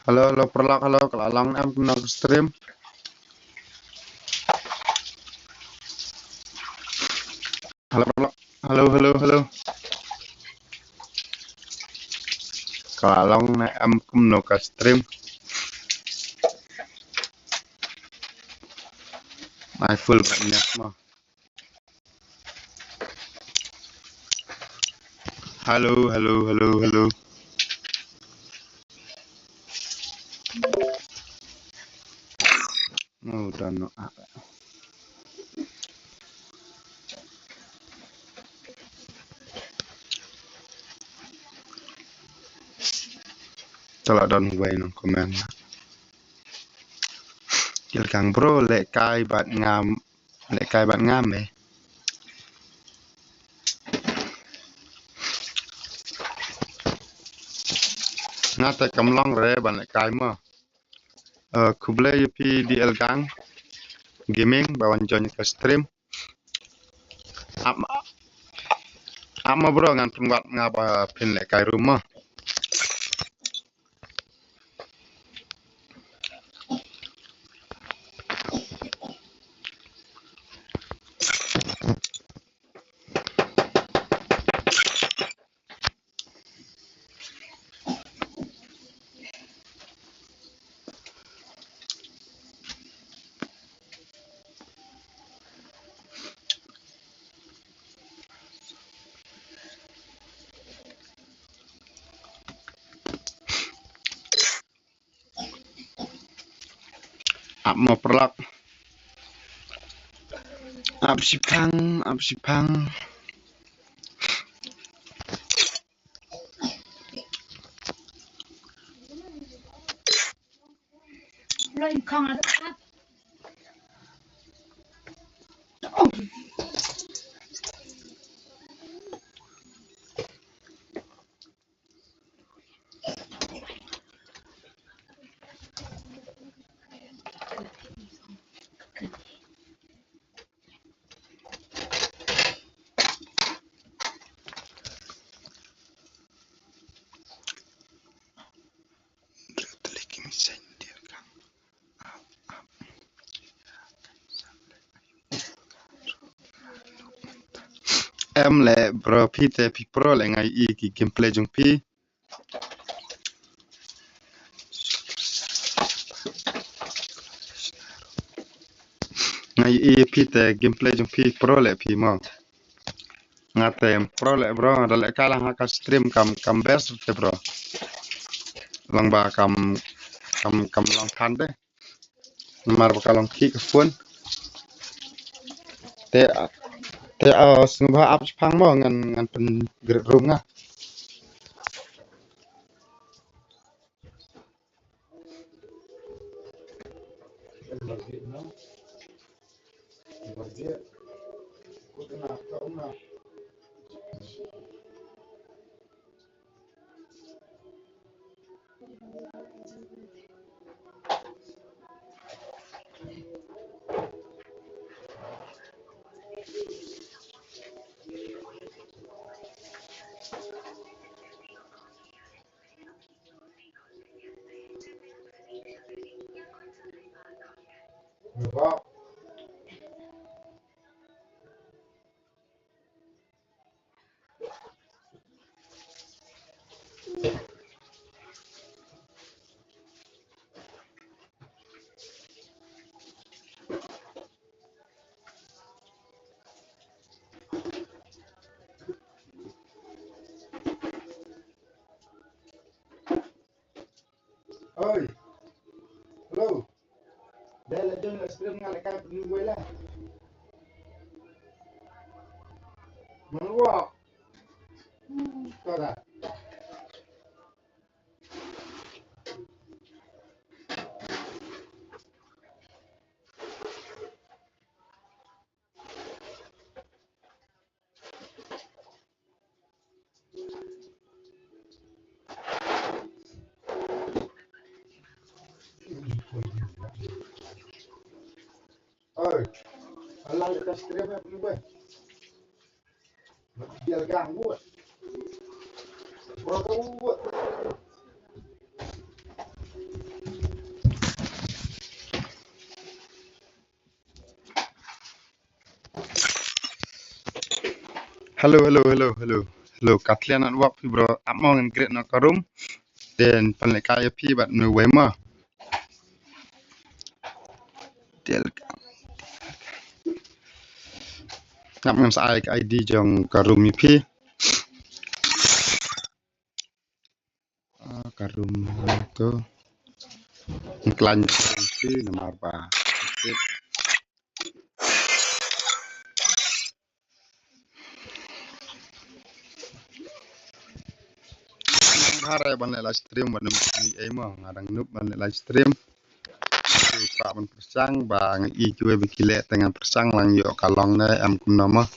Halo, halo, perlak, halo, kalau long em kena stream. Halo, perlak, halo, halo, halo. Kalau long em kena stream. My full banyak mah. Halo, halo, halo, halo. Oh, udah no. Kalau don way nong komen. Kil kang bro lek kai bat ngam eh. Ngate kam long re ban lek kai mah. Kuble yupi di elgang gaming bawan join ke stream. Ama bro ngan penguat ngapa pin lek kai rumah. Ama perlak. Apsipang. Lên không là tắt. Em le bro pite pi pro le ngai I ki gameplay jong pi ngai I pite gameplay jong pi pro le pi mo ngate pro le bro le kala ha ka stream kam best te bro long ba kam long kan de mar ba kalong ki ka fun te sngba ap phang mo ngan pen rum nga oi hello để là dân là stream nga le kai pen gue la mang wo to da oi alang ka stream nga pen gue dia gang gue bro ka gue Hello. Katlian at work, bro. Among and great nakarum. Then panlekaya pi but no way ma. Del among sa ID jong karum pi. Karum to. Klan pi nama ba. Hare ban live stream ban ai ma ngadang nup ban live stream. Pak ban persang bang i cuy bikile dengan persang lang yo kalong na am kum nama.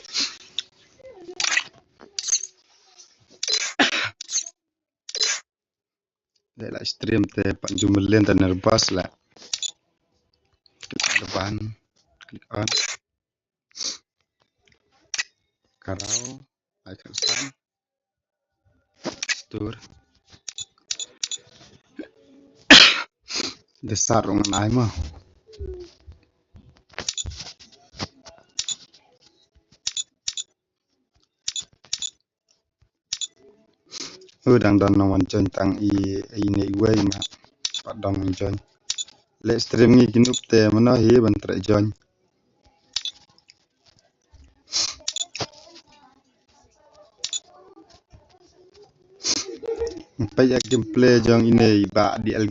Live stream te pak jumelen dan nervous lah. Depan klik on. Karau icon sun store desar ungan ai ma. Udang don wan join tang i nei way ma. Pak dong join. Live stream ni ginup te mana hi ban tra join. Paya gameplay jong ini ba DL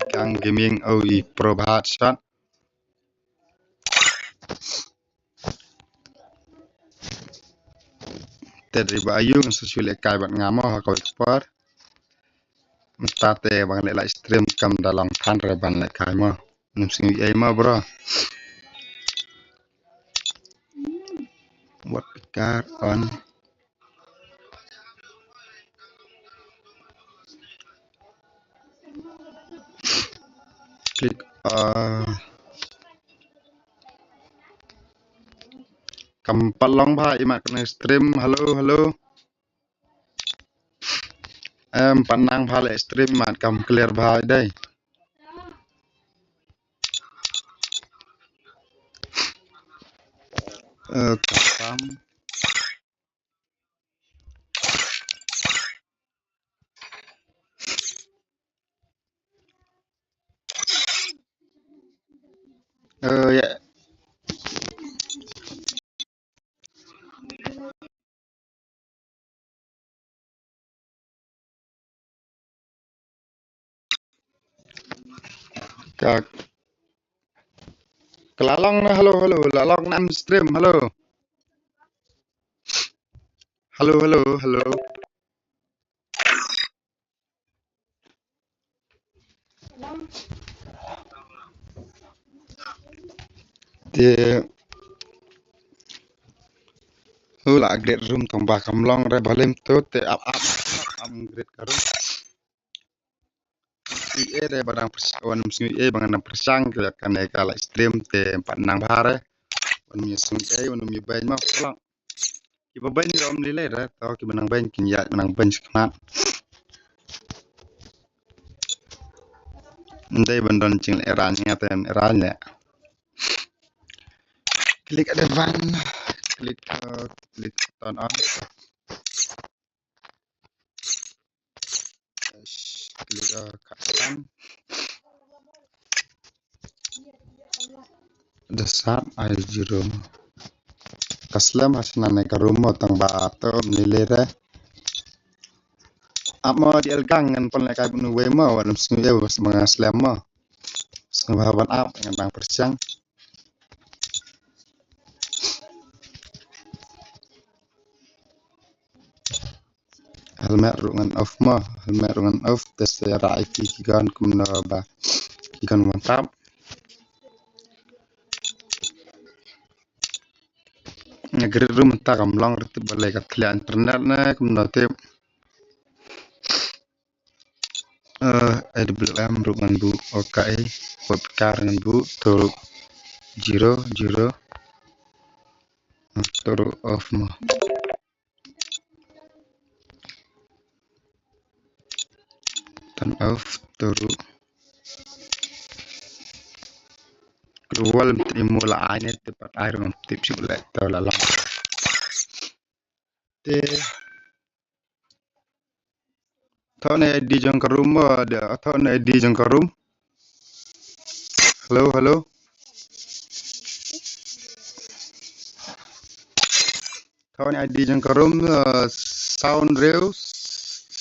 kang gaming au I pro bahat shot. Tadi ba ayung sesuai kai bat ngamo ha kau ekspor. Menstate bang live stream kam dalam than reban le kai mo. Nusing ai ma bro. Buat pikar on. Klik kam palong ba imak na stream. Halo. Panang ba live stream mat kam clear ba dai. Kam ya kak kelalong na halo lalong nam stream halo. Dia hula great room tong ba kam long re balem to te up am great karum. Si re barang persawan musim bang persang ke kan kala stream te panang bare. Wan mi sung wan mi bain ma pulang. Iba bain rom lile re to ki benang bain kin ya benang bain skmat. Ndai bandon cing eran ngaten eran le. Klik ada van. Klik turn on. Klik kasan. Desat air jirum. Kaslam asna naik rumah tang bato nilere. Amo di elgang ngan pon lekai bunu wema wan sungye was mengaslam mo. Sembahawan ap dengan bang persang. Helmet rungan off tes rai kigan kumna ba kigan mantap. Negeri room tak kamlang retib balai kat internet na kumna te AWM rungan bu OKI webkar dengan bu turuk 0 turuk off mo. Turn off turuk keluar timula ane tepat air dengan tip sulit tahu lalang. te thọ này đi trong cái room mà để thọ này đi trong cái room hello hello thọ này đi trong cái room sound real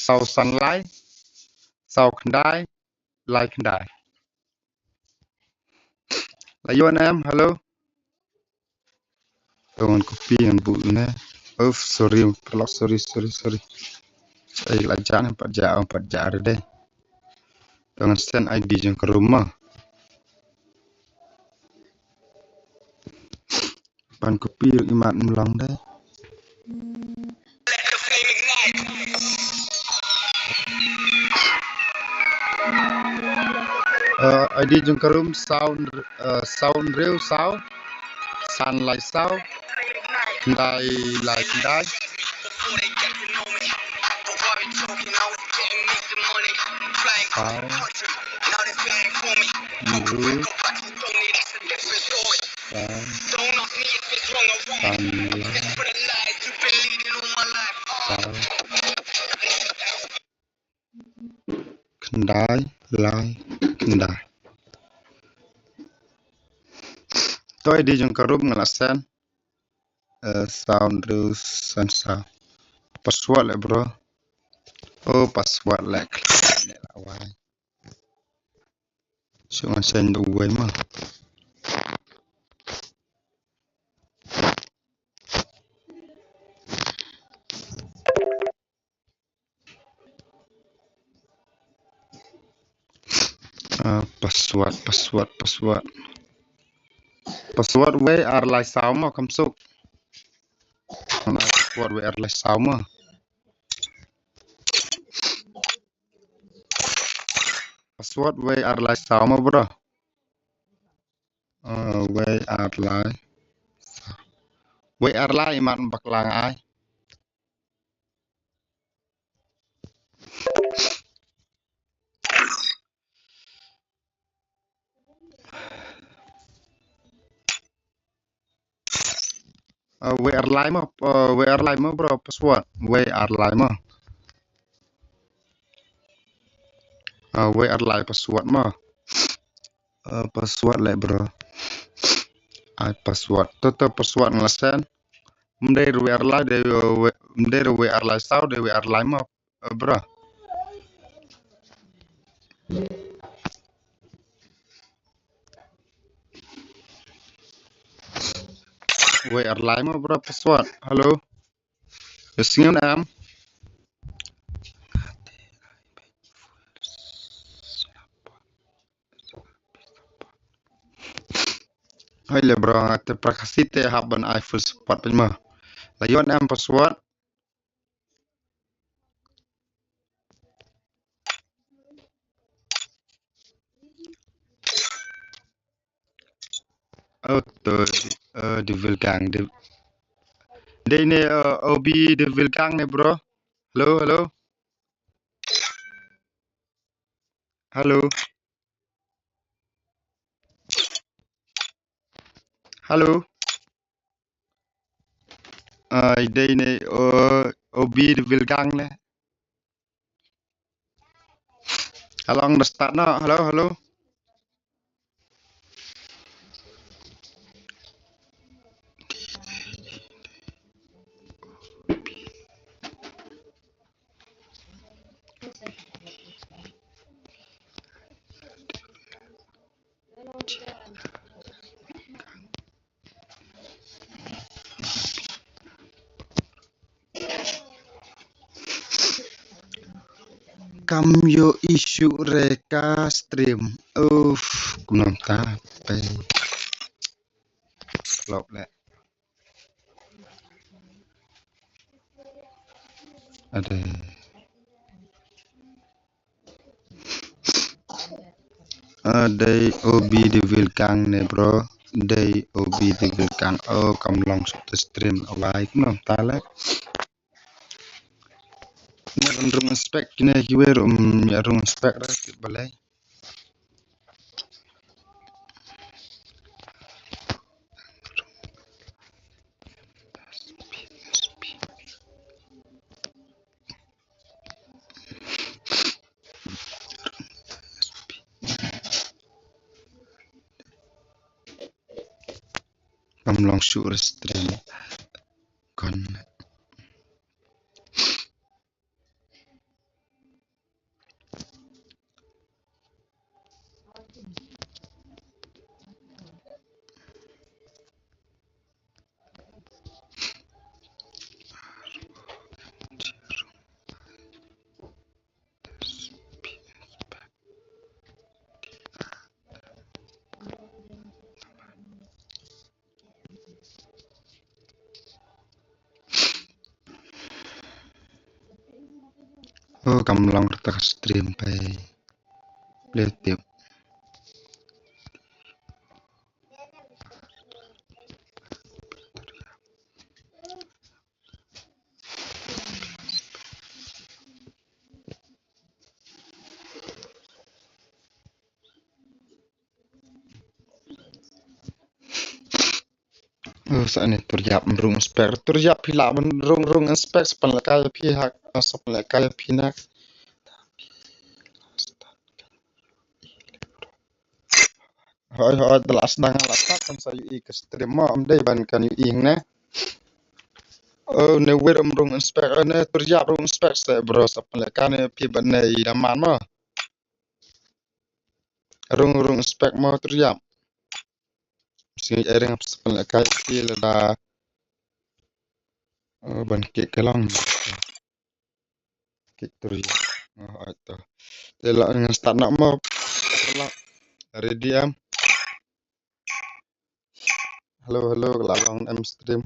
sound sunlight sound kendai light kendai là you anh em hello Tuhan kopi yang bu ne oh sorry sorry saya lajan empat jam deh dengan send ID yang ke rumah pan kopi yang imat melang deh ID yang ke room sound real sound sunlight sound kendai light kendai kendai light kendai tôi đi trong cái room ngelasan sound real sound password lah bro oh password lah ni lah why so send away mah password way ar lai sao mà kam suk password way ar lai sao mà password way ar lai sao mà bro way ar lai mat bak lang ai way ar lai mà bro password way ar lai mà way ar lai password mà password lại bro ai password tetap password ngelasan mende way ar lai de mende way ar lai sao de way ar lai mà bro way ar lai mà bro password hello listening em hai le bro te prakasite haban iPhone support pun mah layon em password to di vilkang de ne obi di vilkang ne bro hello hello hello de ne obi di vilkang ne along the start no hello kam yo issue reka stream kunam ta pe lọc lại ada đây obi di vilkang ne bro đây obi di vilkang kam long stream awai kunam ta le rung spek kini kiwe rung spek ra balai long shoot stream kon kamlong tak streamไปเลือดเตียบสันนิตุรยับรุงสเปกตุรยับพิลามันรุงสเปกสปันละกายพี่หักสปันละกายพี่นักhoi dalas nang alasak kan sa ui ke stream mo am dai ban kan ui na ne wer rung inspect ne turja rung inspect se bro sa pala kan pi ban ne ida man mo rung inspect mo turja si ereng sa pala kan pi la da ban ke kalang ke turja to de la ngan start nak mo ready am hello la long am stream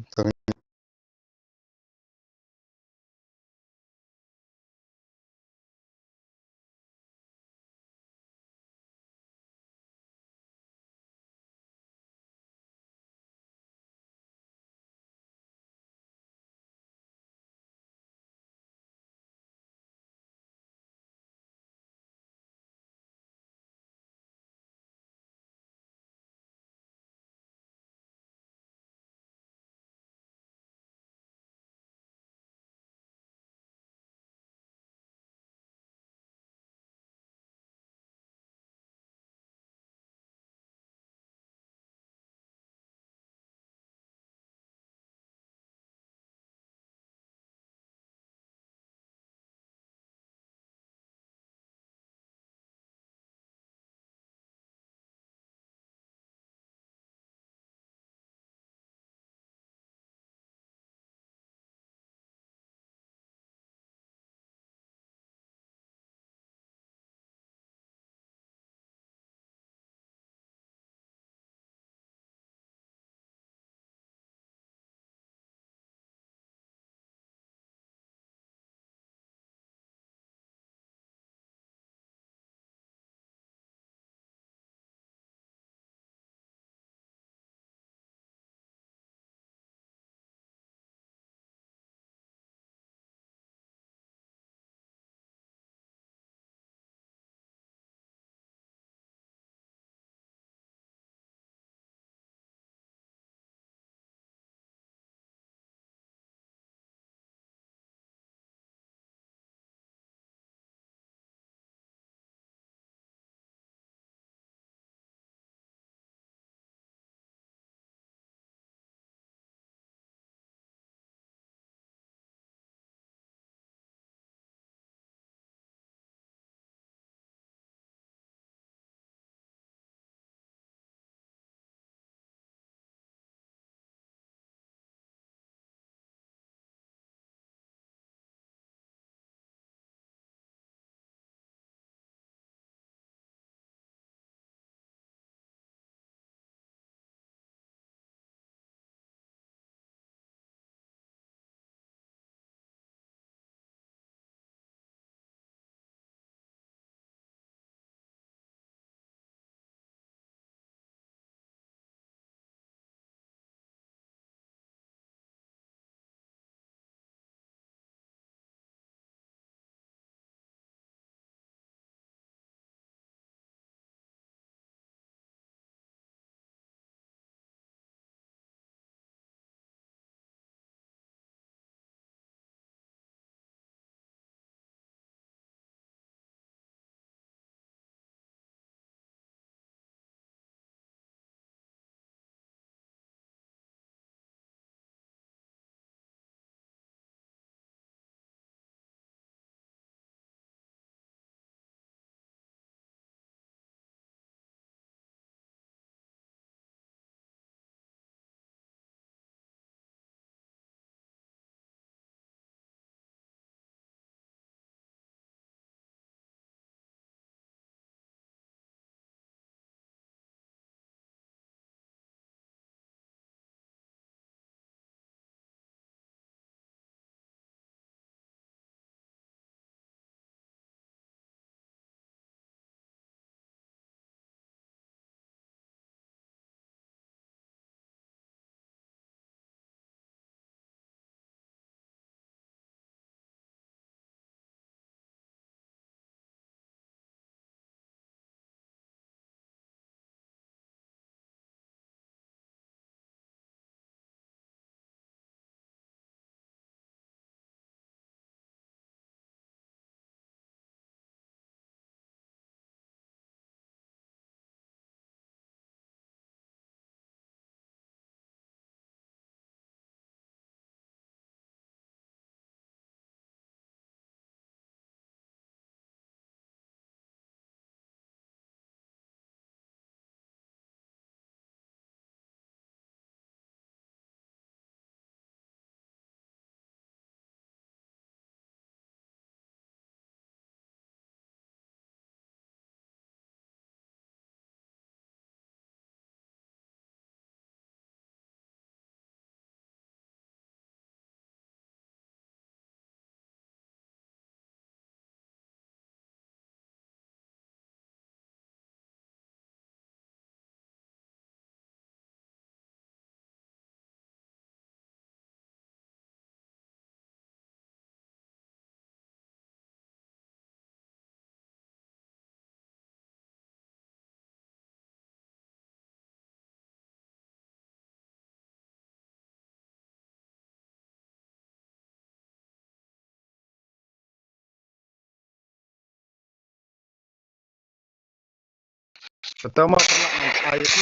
Pertama pernah saya itu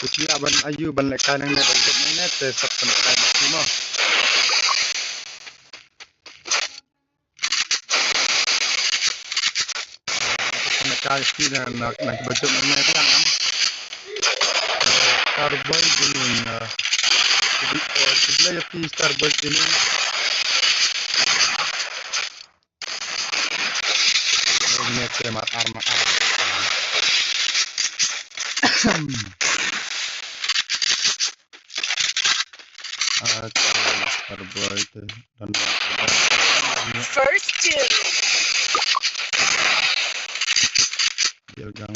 Usia ban ayu ban lekan nang net untuk net sep penekan semua. Penekan sini nak baca nang net kan. Starboy gunung. Sebelah api Starboy gunung. Net semat arma. Starboy itu dan First two. Gang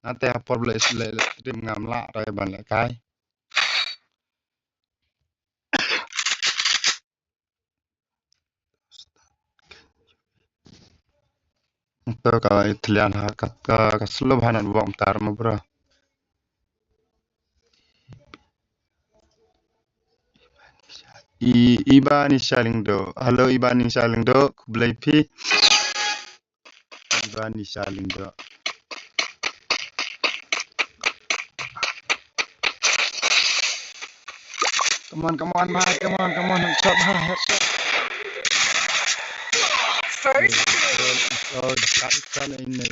nanti apa boleh stream ngamla rai ban lekai. Untuk kalau Italian hakat ke seluruhan buang tar bro. Ibani Shalingdo. Halo Ibani Shalingdo. Kublai P. Ibani Shalingdo. Come on, headshot, headshot. First Oh, dekat ini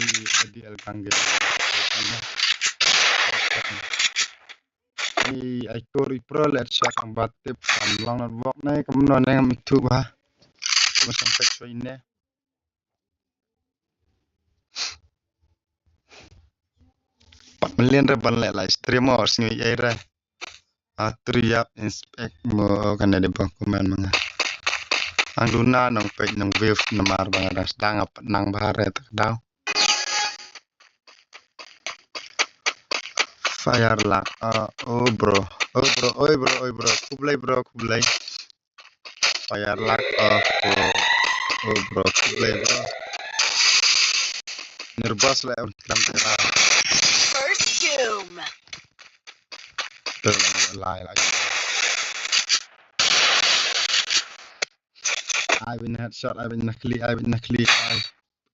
ideal kangen. I could pro let shot ang batip long at walk na kemudian yang itu bah macam fake ini. Pat million reban le live streamers ni era. Triap inspect mo kan ada bang komen mga. Ang luna nang page nang wave namar bang ada sedang apa nang bahare terdaw. Fire lah. Oh bro. Kublai. Fire luck oh bro, kublai bro. Nervous lah orang terang. First doom. Terlalu lagi. I win headshot, I win nakli.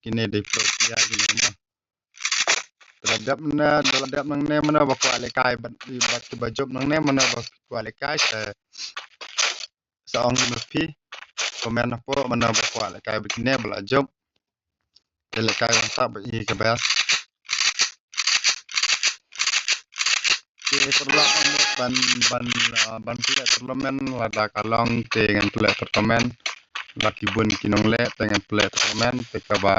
Kini di pro dia gini mah. Terhadap nang ne mana bakwale kai bat bajob nang ne mana bakwale kai seong mepi komen apa mana bakwale kai begini bela job ele kai mantap i kebas ke perlu ban pula terlemen lada kalong dengan pula terlemen laki bun kinong le dengan pula terlemen tekaba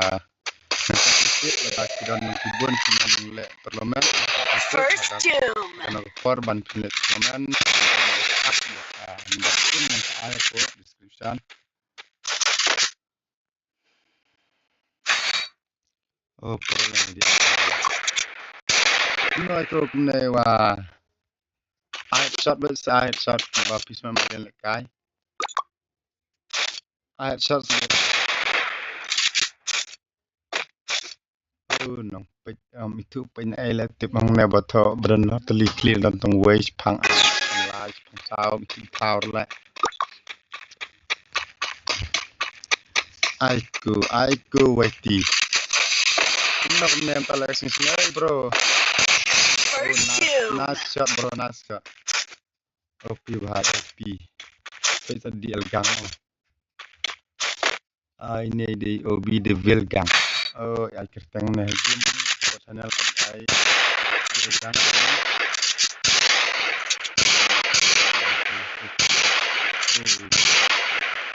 laki don kibun kinong le terlemen First doom. Karena korban pilih komen description. Oh, problem dia. No, itu menewa. Headshot besar, headshot bapis memang lekai. Headshot. Oh, no. Itu pen elective mang nebato berenang teli clear dan tong wage pang live pang sao bikin power lah. Aiku waiti. Nak mental lesson sini bro. First doom. Nice shot bro, nice shot. OP bahas OP. Kita di Elgang. Ini di OB di Vilgang. Oh, ya kerteng nih game channel ai Vilgang.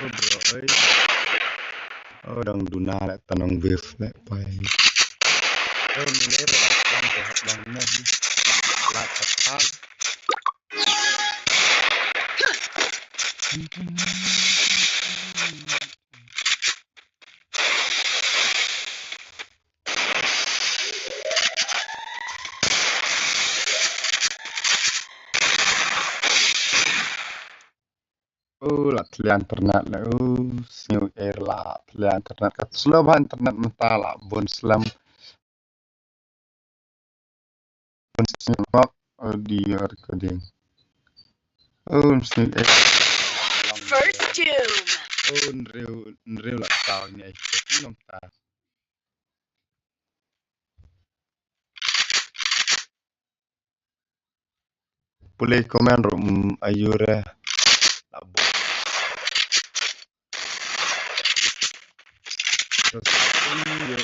Oh bro, oh dang duna lek tanong wave lek pai. Oh nilai berapa bang nih? Lak tepat. Lah telian internet lah. New air lah telian internet. Kat slow bah internet mental lah. Bon slam. Bon slam audio recording. New air. First doom. Nrew lah tao ni ai. Nom ta. boleh komen rum ayure labo. Terus pun yo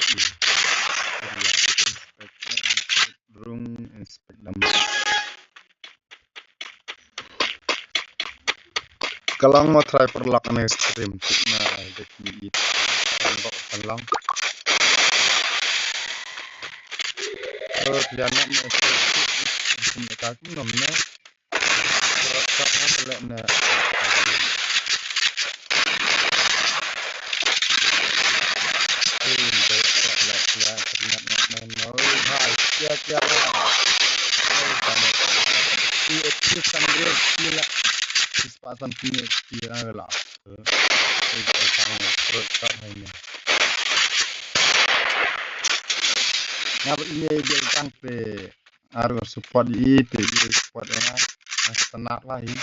rung inspect lama. Kalau mau try perlock ane stream na deki kalau dia nak mereka tu namanya tak boleh na Kesempatan punya kira lah. Ngapa ini dia kan pe harus support itu support yang senar lah ini.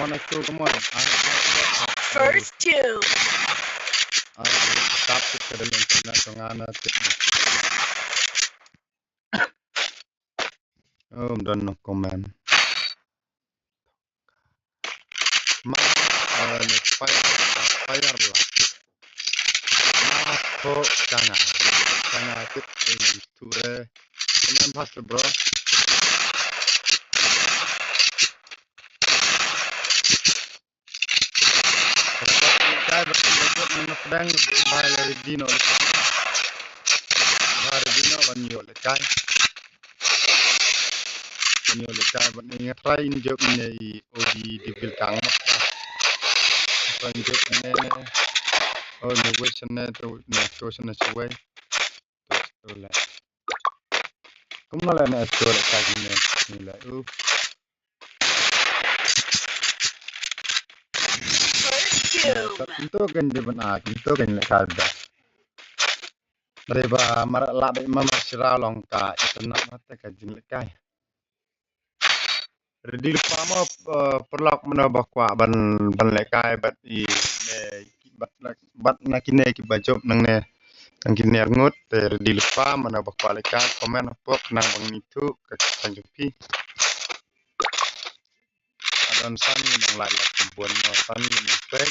Come on. First two. Tapi kada lang na tengana tip. Dan no comment. Fire lah. Ko jangan tip ini ture. Comment pas bro. Saya berbuat menepang bayar dino. Bayar dino banyak lekai. Banyak lekai. Banyak try injek ini odi di belakang maka. Injek ini innovation itu innovation sesuai. Terus lah. Kamu lah nak jual lekai ini lah. Itu kan dia benar, itu kan lekai dah. Mereka marak labik masyarakat longka itu nak mata kajian lekai. Di lupa mau perlak menambah kuat ban lekai bat i bat nakine ki bajop nang ne nang kini ngut di lupa menambah kuat lekai komen apa nang bang itu ke sanjupi. Adon san nang layak buan san nang pek.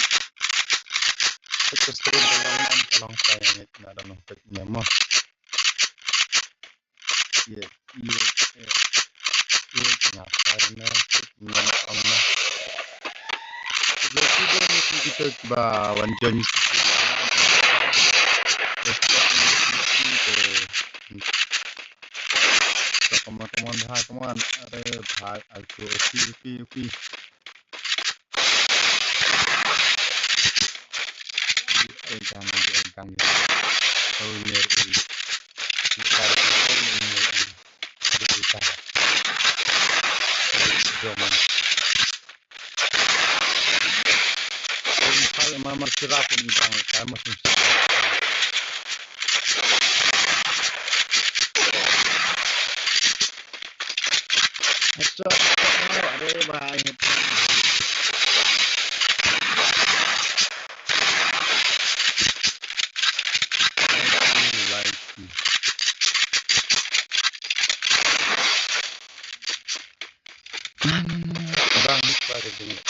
Itu stream dalam saya ni ada nombor nyamuk. Ye kenapa ni nama. Jadi kita bawan jenis teman-teman ada bahas aku pi Engkang oh ini kita zaman kalau mama cerah pun bang saya masih ada banyak orang pada dengan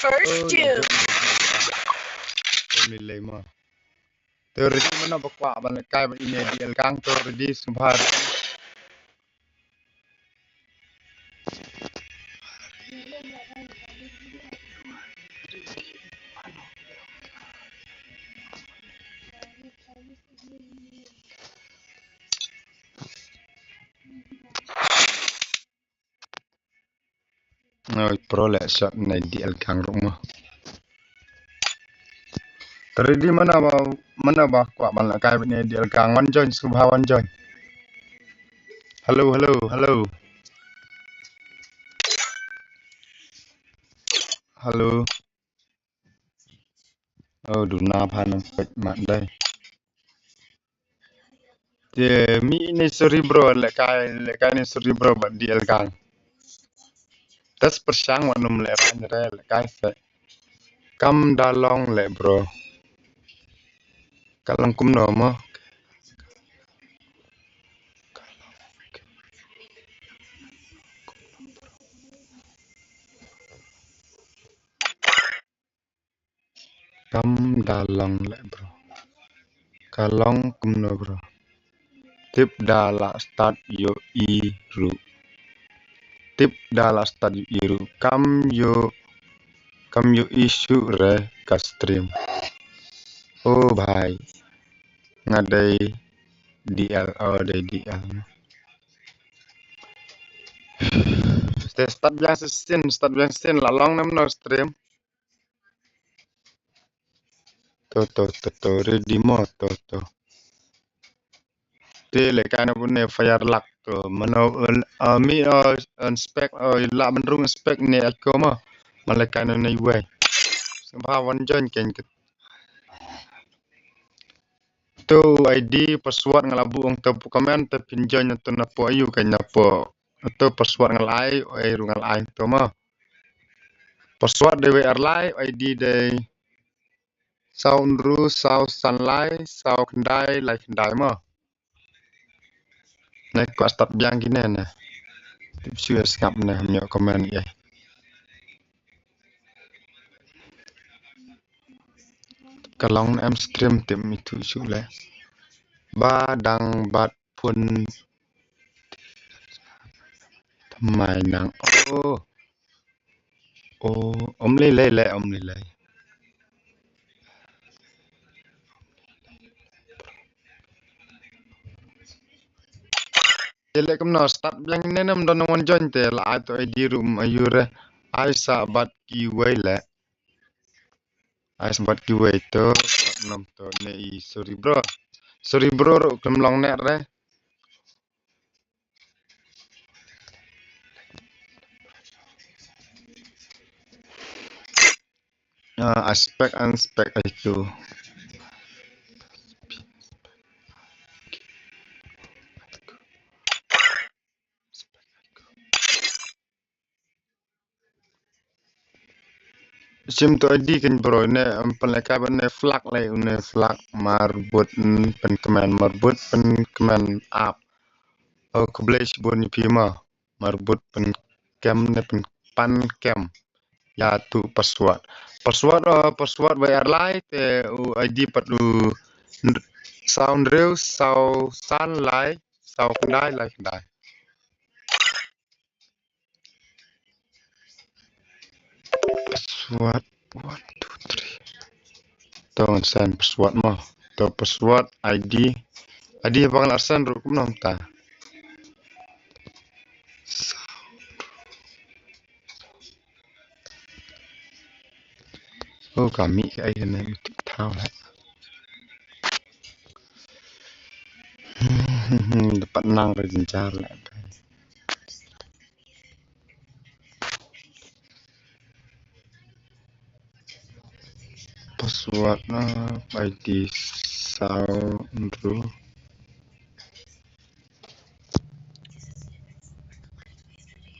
First two. Teori mana bakwa ban kai ban ini di elkang teori subhar prole shot na di elkang rumah. Teori mana bakwa ban kai ban ini di elkang wan join subhar wan join. Hello. Oh, duna panam pek mak dai. Dia mi ini cerebro lekai ni cerebro bat di elkang. Tas persang wanum le ran re le kai se. Kam dalong le bro. Kalong kum no mo. Kam dalong le bro. Kalong kum no bro. Tip dala start yo iru. Tip dala start yo iru. Kam yo isu re ka stream. Oh bhai. Ngadai DL day DL. Start biang sin la long nam no stream. To ready mo to. Te le kana bunne fire lock to mano mi inspect la benrung inspect ne ako mo. Malakana na iwe. Sembah wan join ken tu ID password ngalabu ong tu komen te pinjoin tu napo ayu kan napo tu password ngalai ai ru ngalai tu mo password de WR ID de sound ru sound sunlight sound kendai mo nek ko start biang gini na tip suya skap na myo komen ye kalong em stream tim itu sule badang bat pun mai nang om le Ele kam no start biang ne nam don wan join te la to ID room ayure ai sa bat ki wele ai sa bat ki we to nam to ne I sorry bro ro kam long net re aspek itu sim to ID kan bro ne pelaka ne flag le ne flag marbut pen kemen up kublech bon pima marbut pen kem ne pen pan kem ya tu password bayar lai te ID pat sound real sound sun lai sound kendai password 1 2 3 Tong send password mo to password ID bang larsen ru kum nom ta kami ai ne thao lại dapat nang re jencar lại password na ID sound ru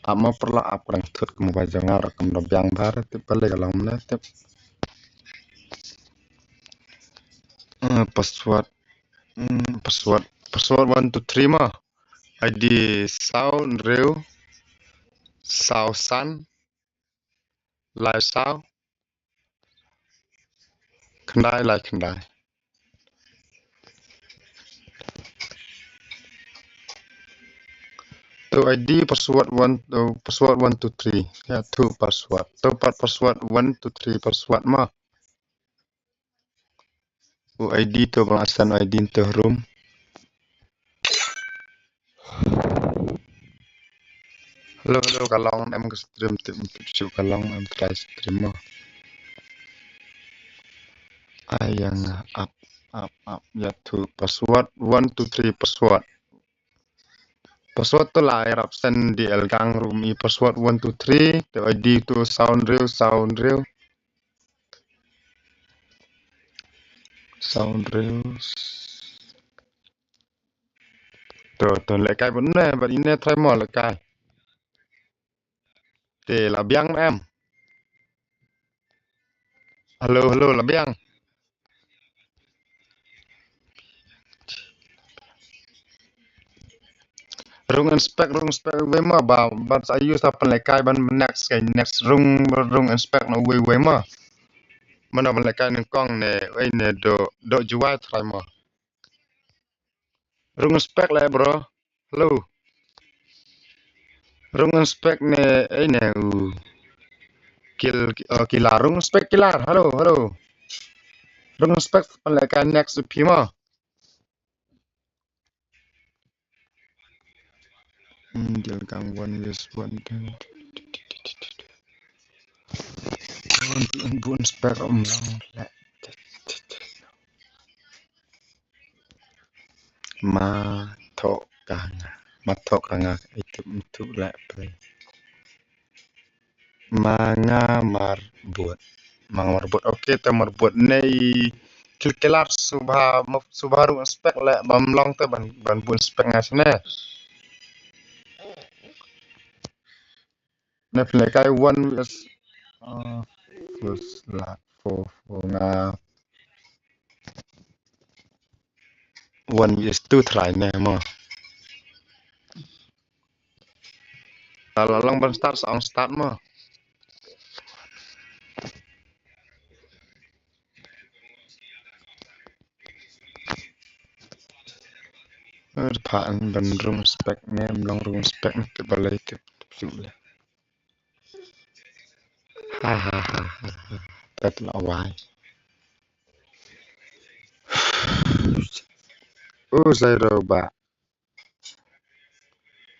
amo perla aprang thut kum ba jangar kum do byang bar te pale galam na te password 1 2 3 ma ID sound real sound sun live sound kendai to ID password 1 2 3 ya tu password to password 1 2 3 password ma ID to belasan ID to room Hello kalong em ke stream tim picu kalong em try stream mo ayang up ya tu password 1 2 3 password to la erap send di el gang room I password 1 2 3 to ID to sound real to lekai benne but ine try mo lekai Tê là biang em. Hello là biang. Rung inspect we ma ba ayu sa penlekai ban next rung inspect no we ma. Mana penlekai nang kong ne do jual try ma. Rung inspect le bro. Hello. Rung inspect ne kilar rung inspect kilar. Hello. Rung inspect penlekai next pima. Jangan gangguan yes one kan. Bun spek lang le. Matok kanga itu le pre. Marbut. Oke, te marbut nei kilkelar subharu spek le bamlong te ban bun spek ngasne. Ne flekai one is plus la for nga one is two try ne mo. Kalau lang ban start mo. Paan ban room spec name long room spec ke balai ke sule. Ha. Tat la wai. Saya roba.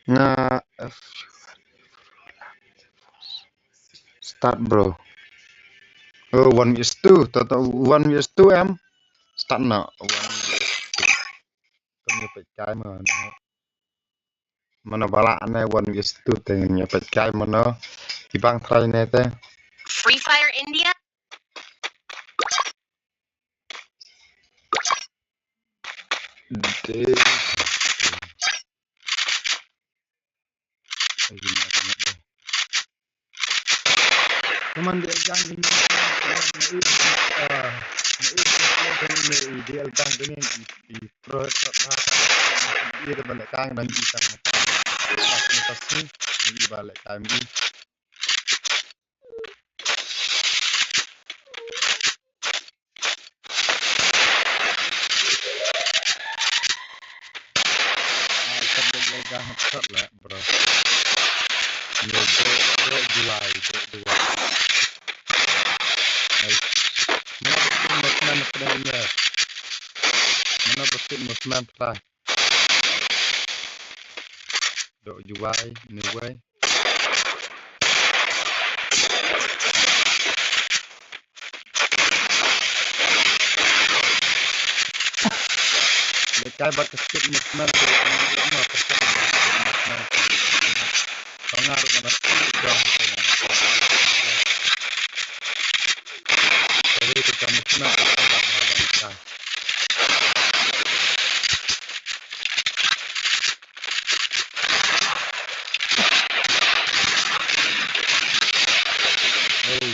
Nga start bro. One is two. Toto 1:2 em. Start na 1:2. Kami pecai mana balak ne 1:2 tengnya pecai mana ibang try ne te. Free Fire India. De. Teman dia jangan ideal kang ini di proses dia balik kang dan bisa pasti di balik kami dah headshot lah bro yo bro July mana betul musman pernah do July ni way lekai bat skip musman pengaruh mana dong jadi kita musman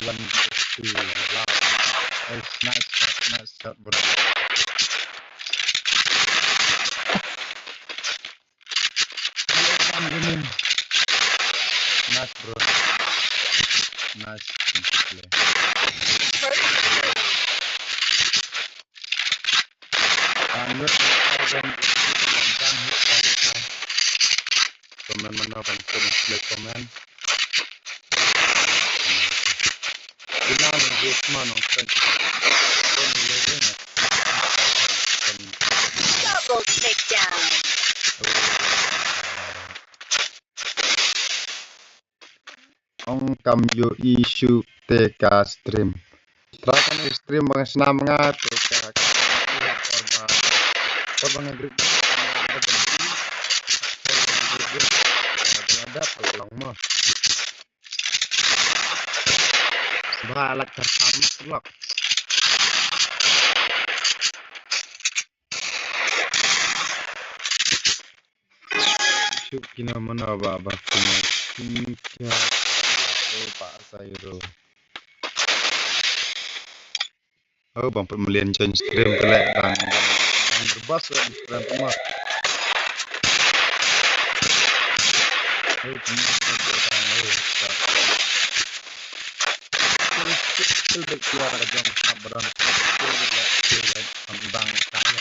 one two wow nice shot bro nice bro nice play komen mana ban play komen Final this man on Double takedown. Ong kam yo isu TK stream. Terakan stream bang senam ngat TK. Korban grup ada peluang mah. Balak tersamak blok. Syuk kina mana ba kina Pak Sayro. Oh, bang pembelian join stream pelak bang berbas stream semua. Oh, punya skill baik keluar aja abran. Bang kaya.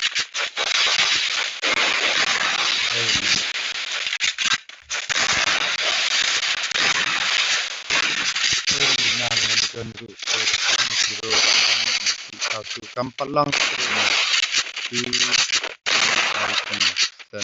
Kampalang di dan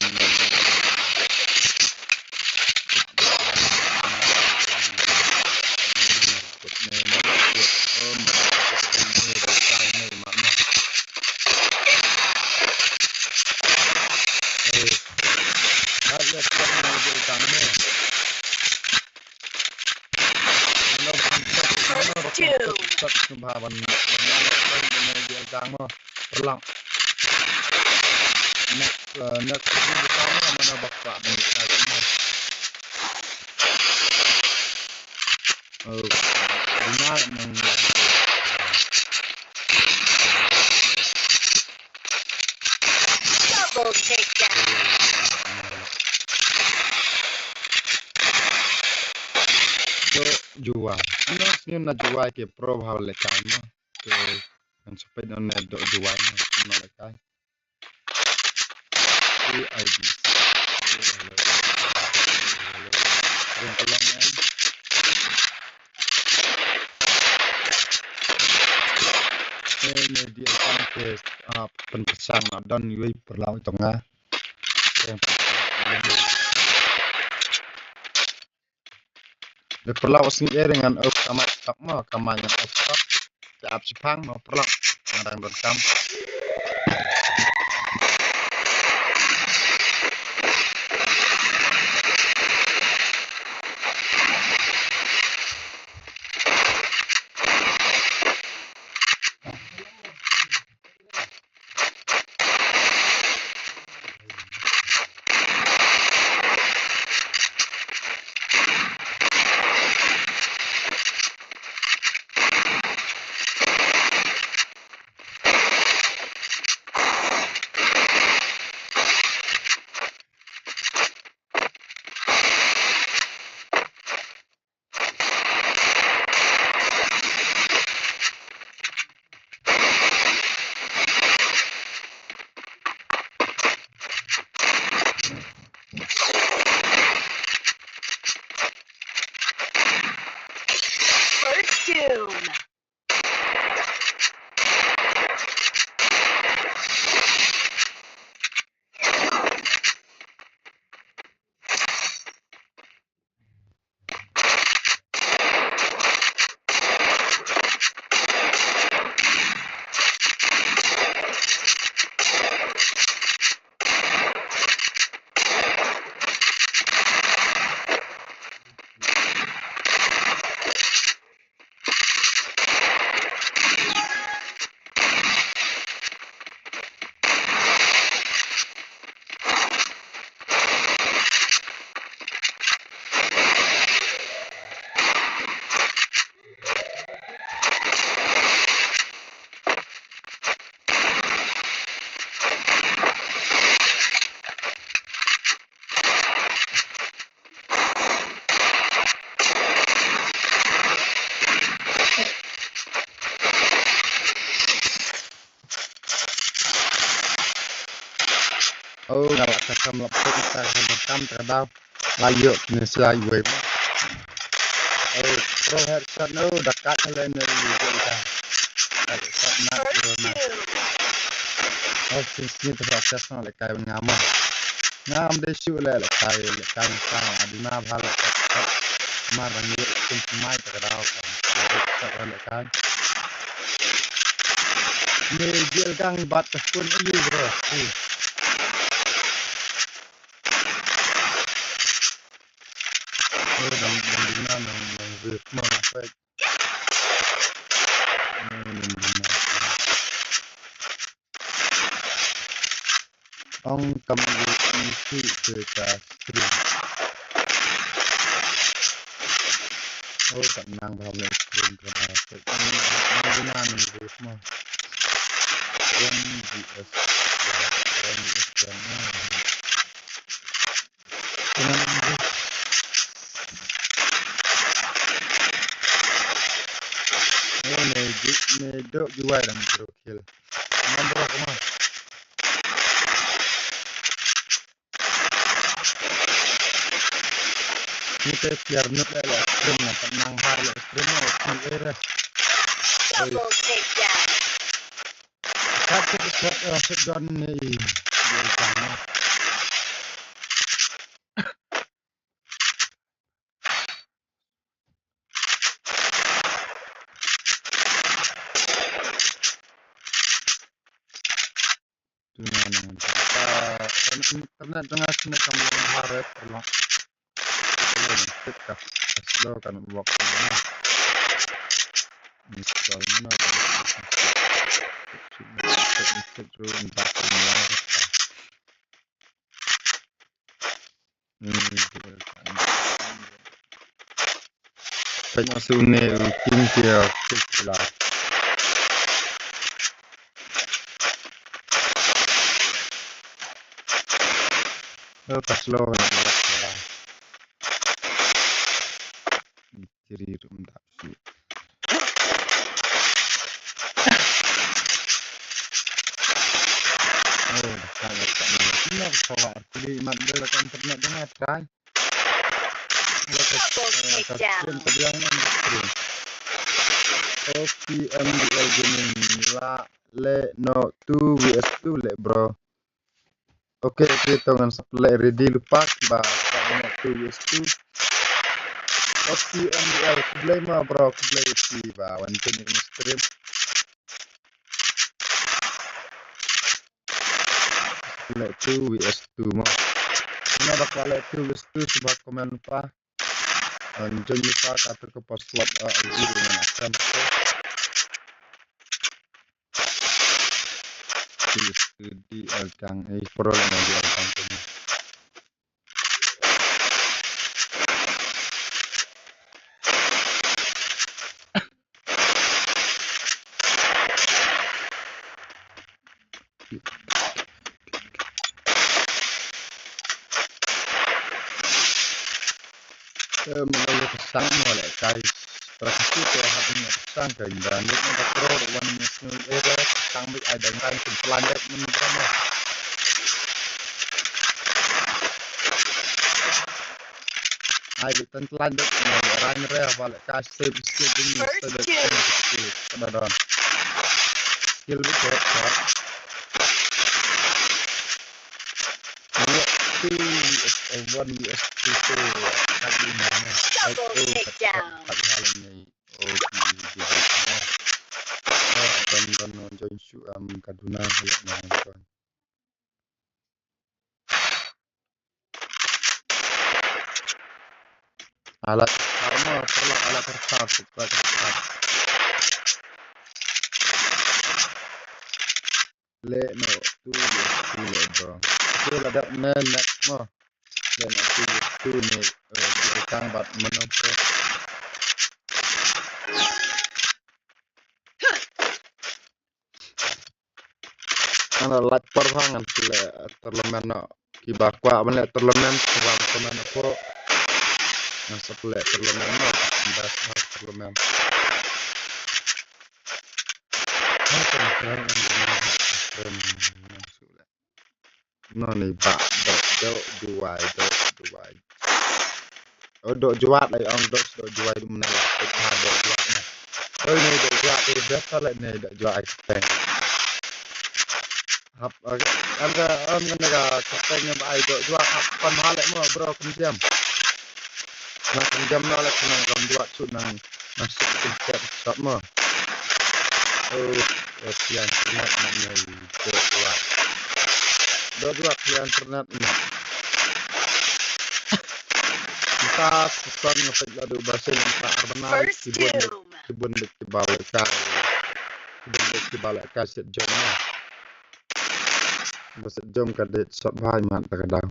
Subhaban perlang nak bersama mana bapak kita benar Double takedown. तो जुआ ini na juai ke pro bhav lekai ma ke kan sampai don ne do juai ma lekai ID yang tolong media contest penpesan don yui perlau tengah perlau sing dengan sama tak ma kamanya tak siap sipang ma perlau ngarang don kam First doom. oh galak kakam lapor kita rekam terhadap layu Indonesia web oh pro headset no dekat lain dari kita headset nak oh sini terproses no lekai ngama ngam desu lekai sang aduna bhala marang yuk kumai terhadap kan lekai ni jil kang bat pun ini bro dan việc mà phải ông cầm việc từ cả stream Oh, tenang bahwa stream kerana kita guna nunggu semua. Yang GS Medok jual dan berokil. Nombor rumah. Kita biar nuk ada stream na tenang har le stream na okey res. Double takedown. Kat don ni dia sana. Karena tengah kena kamu harap perlu kita slow kan buat mana misal mana banyak sungai tinggi kecil lepas slow ciri rumah sangat kawat beli mandel ke internet dengan try stream kebiang stream OPMDL gaming la le no 2 vs 2 le bro. Oke, kita dengan supply ready lupa ba no 2 vs 2 OPMDL play ma bro play si ba one in stream le 2 vs 2 mo. Mana bakal le 2 vs 2 sebab komen lupa. Join lupa kata ke password ID dengan account di alkang pro na di alkang ini. Mulai kesang mulai guys terakhir itu hatinya kesang ke dan itu ada pro one national era kesang baik ada kan planet menurutnya ada kan planet orang rare balik kasih biskuit ini sudah skill betul one vs 2 lagi mana Double takedown. dan join shoot Kaduna balik nonton alat sama kalau alat tersar super tersar le no tu le bro tu ada nenek mo le no tu ni di kang bat menopo ana lat perhangan le terlemen no kibakwa men terlemen sebab teman apa masa pelak terlemen no das terlemen no ni pak do juai oh do juat lai on do juai dum na do juat na oh ni do juat tu better lai ni do juat extend hap anda ga katanya bai do juat hap pan halek mo bro kemjam na kemjam na lek nang kam juat su nang masuk ke shop mo oh pian internet nak ni do juat pian internet ni kita sesuatu ngefek ladu bahasa yang tak benar kibun di balik kaset jomnya bahasa jom kadet shop hai mat kadang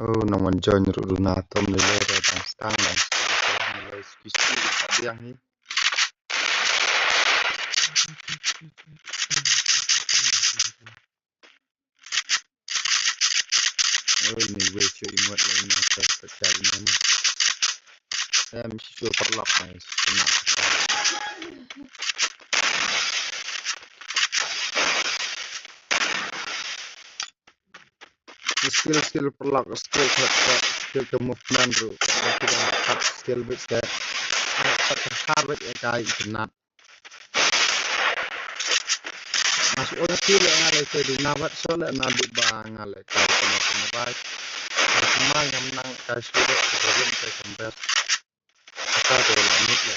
oh namun join runa tom lele dan stang Kisah dia ni. Oh ni wece imut lain masa tercari mana. Saya mesti suruh perlak ni senang. Skill perlak skill movement tu. Kalau kita dapat skill bisa terharap kai senang. Masuk orang skill yang ada itu nawat solat nadu bang ada kai sama baik. Semua yang menang kai sudah sebelum kai kembali. Apa tu ni lagi.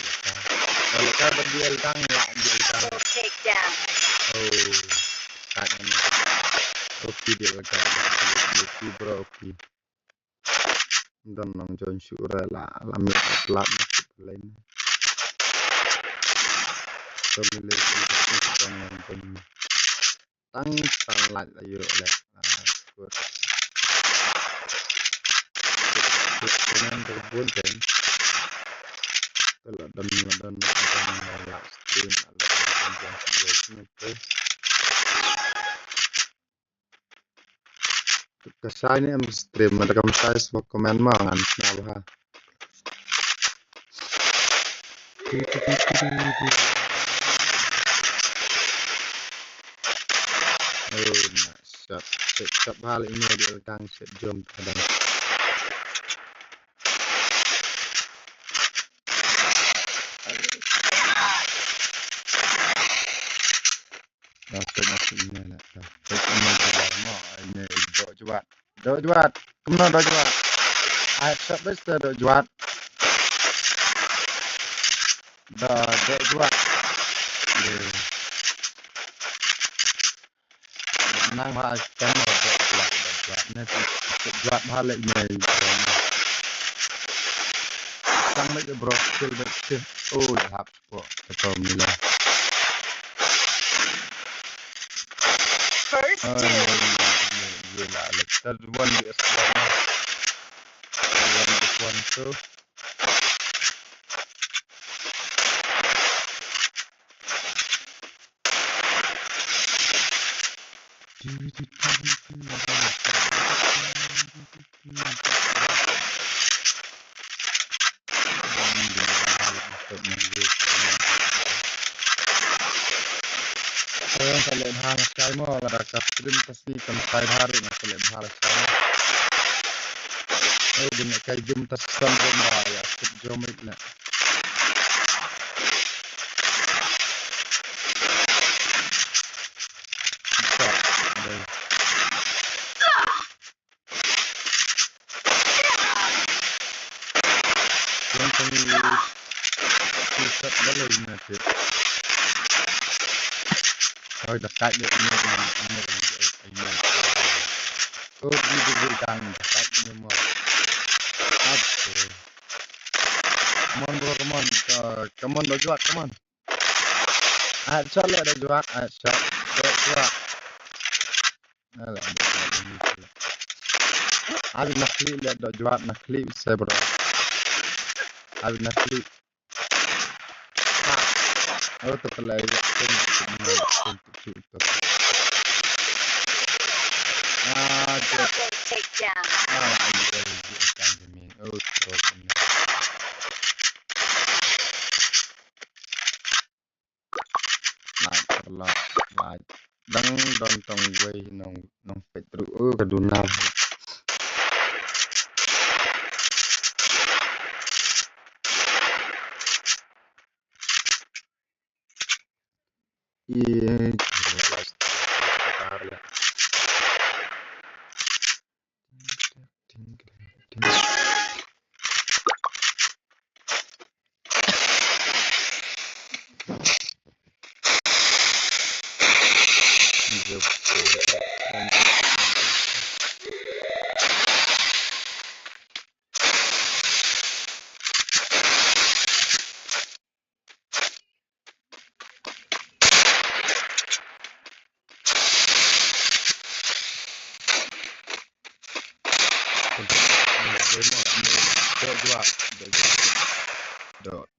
Kalau kai berdial dang lah dial dang. Double takedown. Oh, tak ni. Okey dia kan. Okey bro okey. Dan nang John Shura lah lamit pelat masuk lain. Pemilih yang pun tang sangat ayo le. Dengan terbun kan. Kalau dan live stream ada yang video Kesan ni stream ada saya semua komen mangan nah oh nah set hal ini dia kang set jom kadang masuk ini lah set ini lama ini dok juat kemana dok juat set besar dok juat dok juat nang mà cái mà nên juat hal ini sang mấy cái bro skill bet oh hap kok ketemu mila First two. That one is one two. Saya kalian harus cari mau ada stream pasti kan saya harus kalian harus cari. Oh benar kayak jam tersan pun ya jam itu nak. Yang kami pusat balai nanti. Oh dekat dia ini. Oh di belakang dekat ni mah. Okay. Come on bro, come on, juat, come on. Shot le ada juat, shot, juat. Alah, abi nakli le ada juat nakli saya bro. Abi nakli. Oh tu pelai Double takedown. Lại đang đòn tòng quay nông phải tự cái đồn nào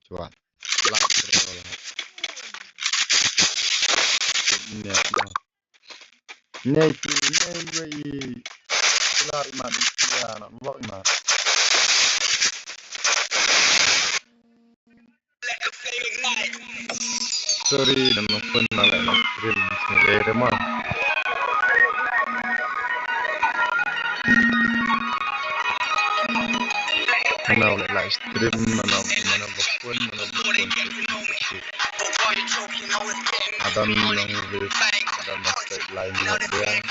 Jual. Lap bro. Net no. Net way. Kelar man. Ya, nak buat man. Sorry, nama pun malah nak stream sendiri man. Mana boleh live stream, mana pun. Ada yang lebih, ada masuk lain dia.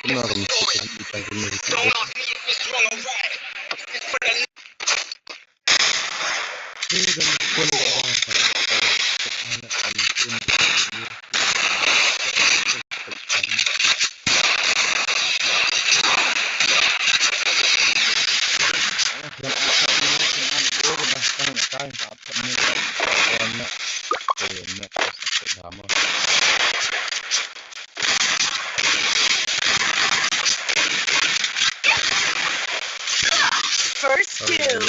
Benar mesti kita guna itu. Ini dan pun orang First kill.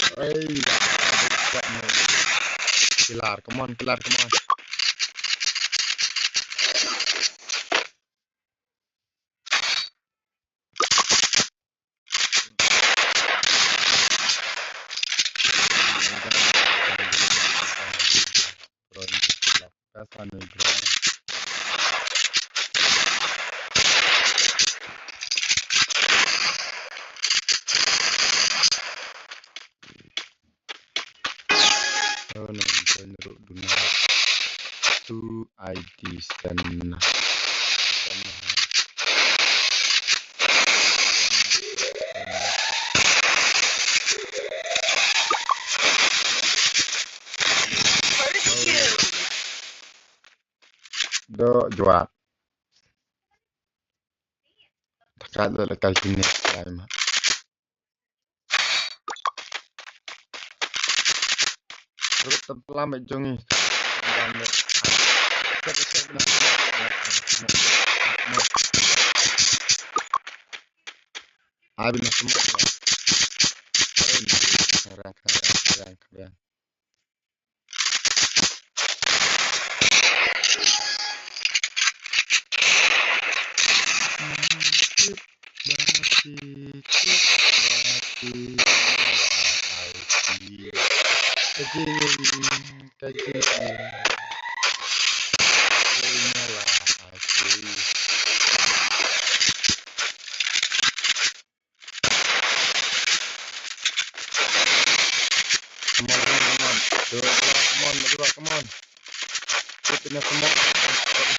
Pilar, come on. Two IDs dan First kill. do jual. Dekat lekat sini lama. Terus terpelam jongi. Abi nak semua. Keren. Come on. Put in a smoke. First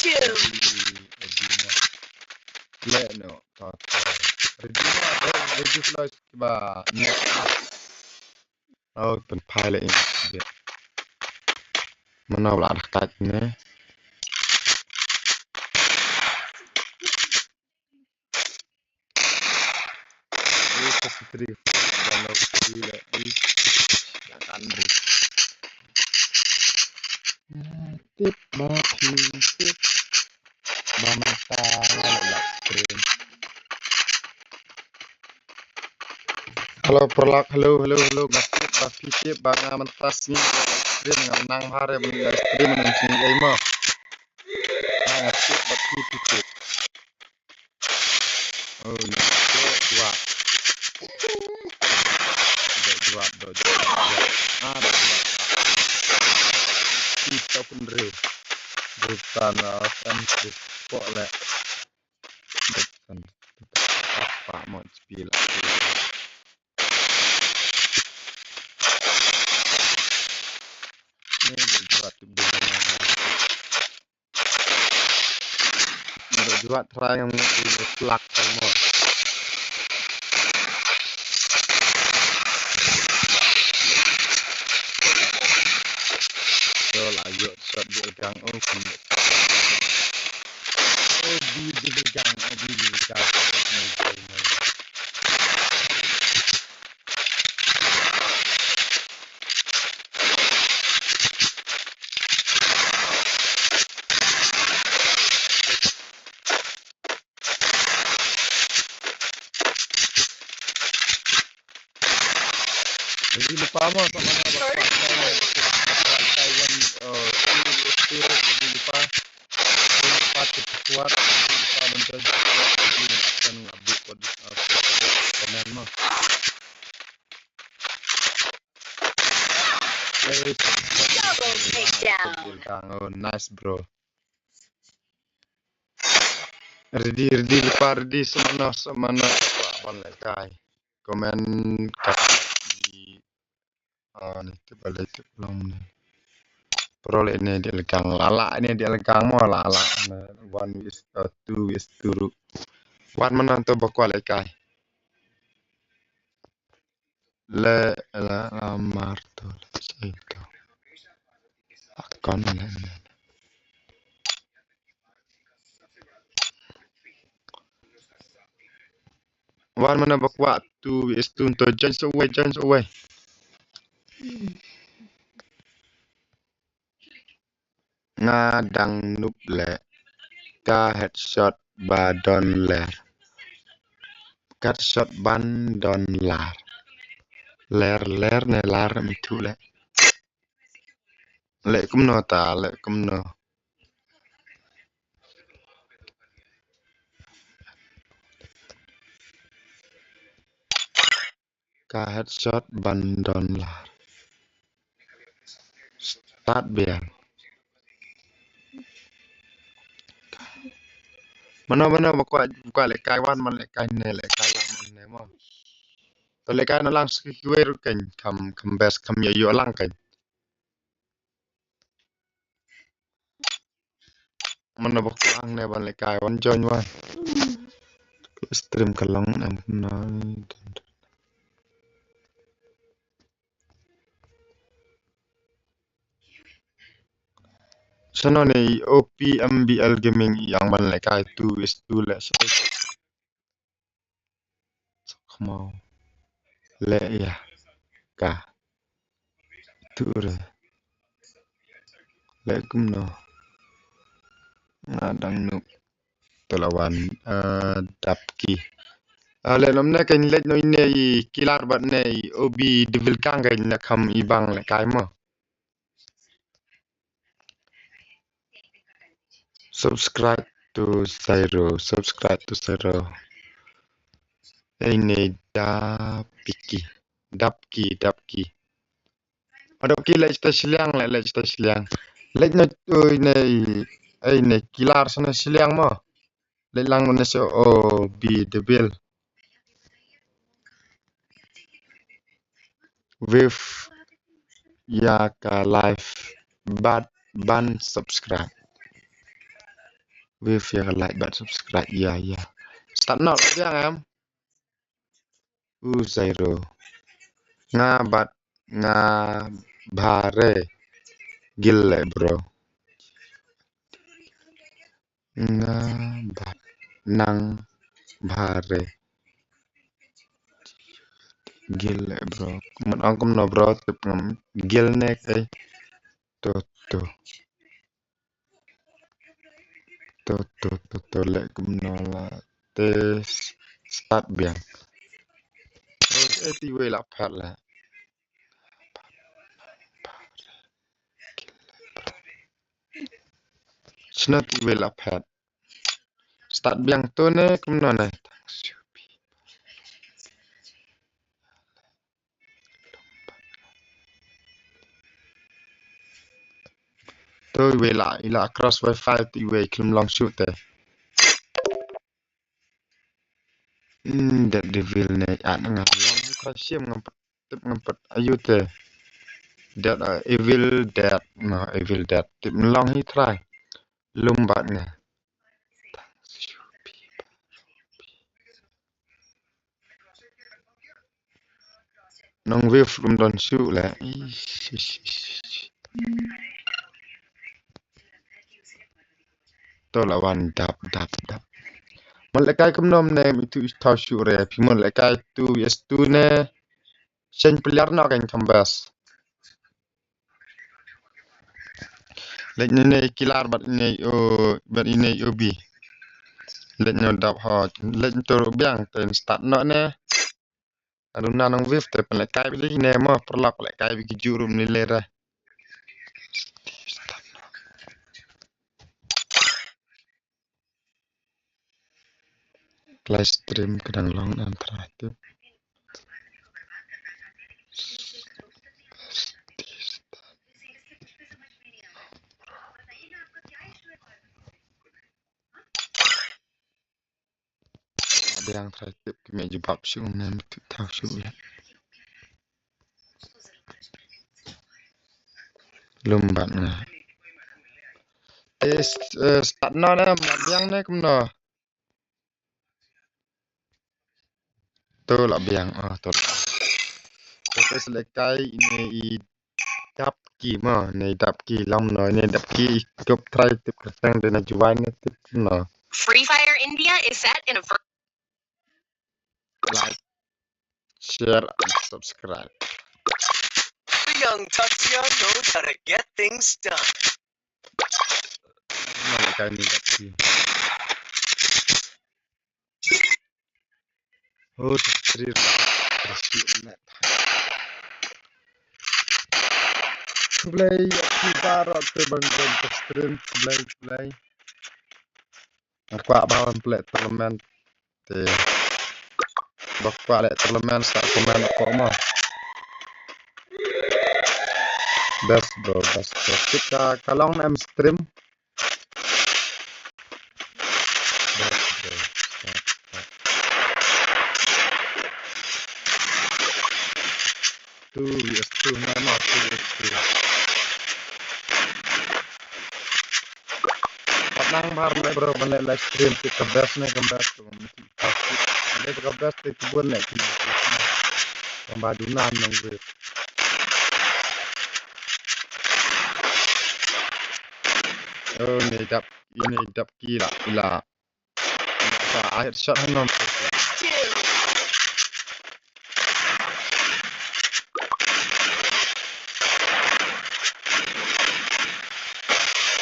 kill. No. Reduce ba net. Oh, pen pilot ini. Mana pula dekat ni? Istri dan gila akan tip batu tip mamata lelak keren. Halo perlak, halo gasip tapi tip banga mentasnya keren nang hari mengas keren menancing gamer. Tip batu tip. Oh no, dua. Dua. Ada dua. Kita pun bukan akan boleh. Bukan apa mau spill. Ini dua try yang plak semua. Ayo shot di gang di gang Jadi lupa mo sa mana bapak Taiwan jadi lupa kuat lupa menjadi jadi akan ngabuk komen mo. Double takedown. Oh, nice bro. Ready lupa ready semana Pak Balekai. Komen kat di ni tu balik tu belum ni. Peroleh ni dia lekang lala ni dia lekang mo lala. 1:2 Wan mana tu Balekai. Le marto saya tu. Akan ni. Wan mana waktu tu untuk join away. Ngadang nup le ka headshot badon ler. Headshot ban don lar. Ler ne lar mitu le. Le kumno ta le kumno. Ka headshot ban don lar. Start biar. Mana buka lekai wan man lekai ne lekai lang ne mo. To lekai na lang skiwer kan kam best kam yo lang kan. Mana buka ang ne ban lekai wan join wan. Stream kalong nam na. Sana ni OPMBL Gaming yang ban lekai tu is tu le. Mau le ya ka tu re le kumno ngadang nup tolawan dapki le nomne kan le no ne kilar bat ne obi devil kang kan na kam ibang le kai mo subscribe to Zairo ini dapki Adapki le siliang le no ne kilar sana siliang mo le lang no so obi devil with ya ka live ban subscribe with ya like ban subscribe ya start now biang am Zairo nga bare gile bro nga bat nang bare gile bro man angkum no bro tip ngam gil nek to le kum no la tes start biang ti we la phat la chna ti we la phat start biang to ne kum no ne to we la cross wifi ti we kum long shoot te that devil ne at ngam long ko sim ngam pat ayu te that evil that tip long hi try lum bat ne nong we from don shoot la to la wan dapมันเลยกลายเป็นนมเนี่ยมีตัวท้าชูเรียพี่มันเลยกลายตัวестьตัวเนี่ยเช่นพลาร์นอกันคัมบัสเล่นเนี่ยคิลาร์บัดเนี่ยโอบีเล่นเนี่ยดับฮอตเล่นตัวรูปยังเป็นสตาร์ทเนาะเนี่ย Aduna nang wave te pen kai bi ne mo perlak le kai bi jurum ni lera. Live stream kadang long antara tu. Ada yang terakhir kami jebab syung nem tu tahu syung ya. Lumbat na. Start na na yang na kumno. Tu lah biang tu. Kita selekai ini I dap ki ma ne dap ki lam no ne dap ki kop try tip kertang de na juan tip no. Free Fire India is set in a Like, share, and subscribe. Young Tatsuya knows how to get things done. Malaikat ni dap ki. Oh, teri net. Play ki barat te bangkan stream play. Aku abawan play tournament te. Bakwa le tournament sa komen ko mo. Best bro. Kita kalong am stream. Best bro. Tu nama tu. Patnang bar le bro balik live stream kita best ne gambar tu. Ada gambar tu kebun le. Gambar dunan nang gue. Oh ni dap kira ila. Sa akhir shot hanom.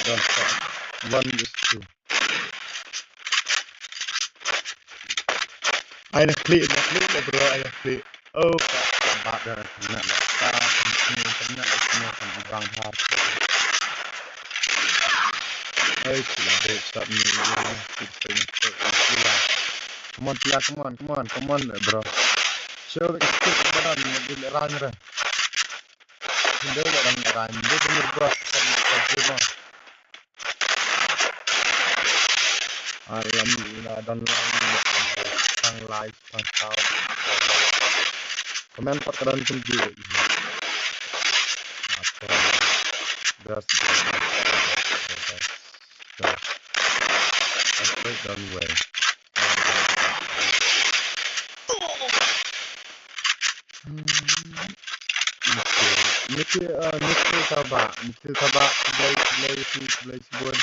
Don't stop. 1-2. I nak klik bro, I nak klik. Oh, tak dah nak semua bang har. Sila break stop ni. Come on, bro. Show the stick badan ni run. Hindi run. Hindi benar bro. Alhamdulillah dan sang live sang sound. Komen pakaran kunci. That's straight down way. Nikhil Sabah play sebut.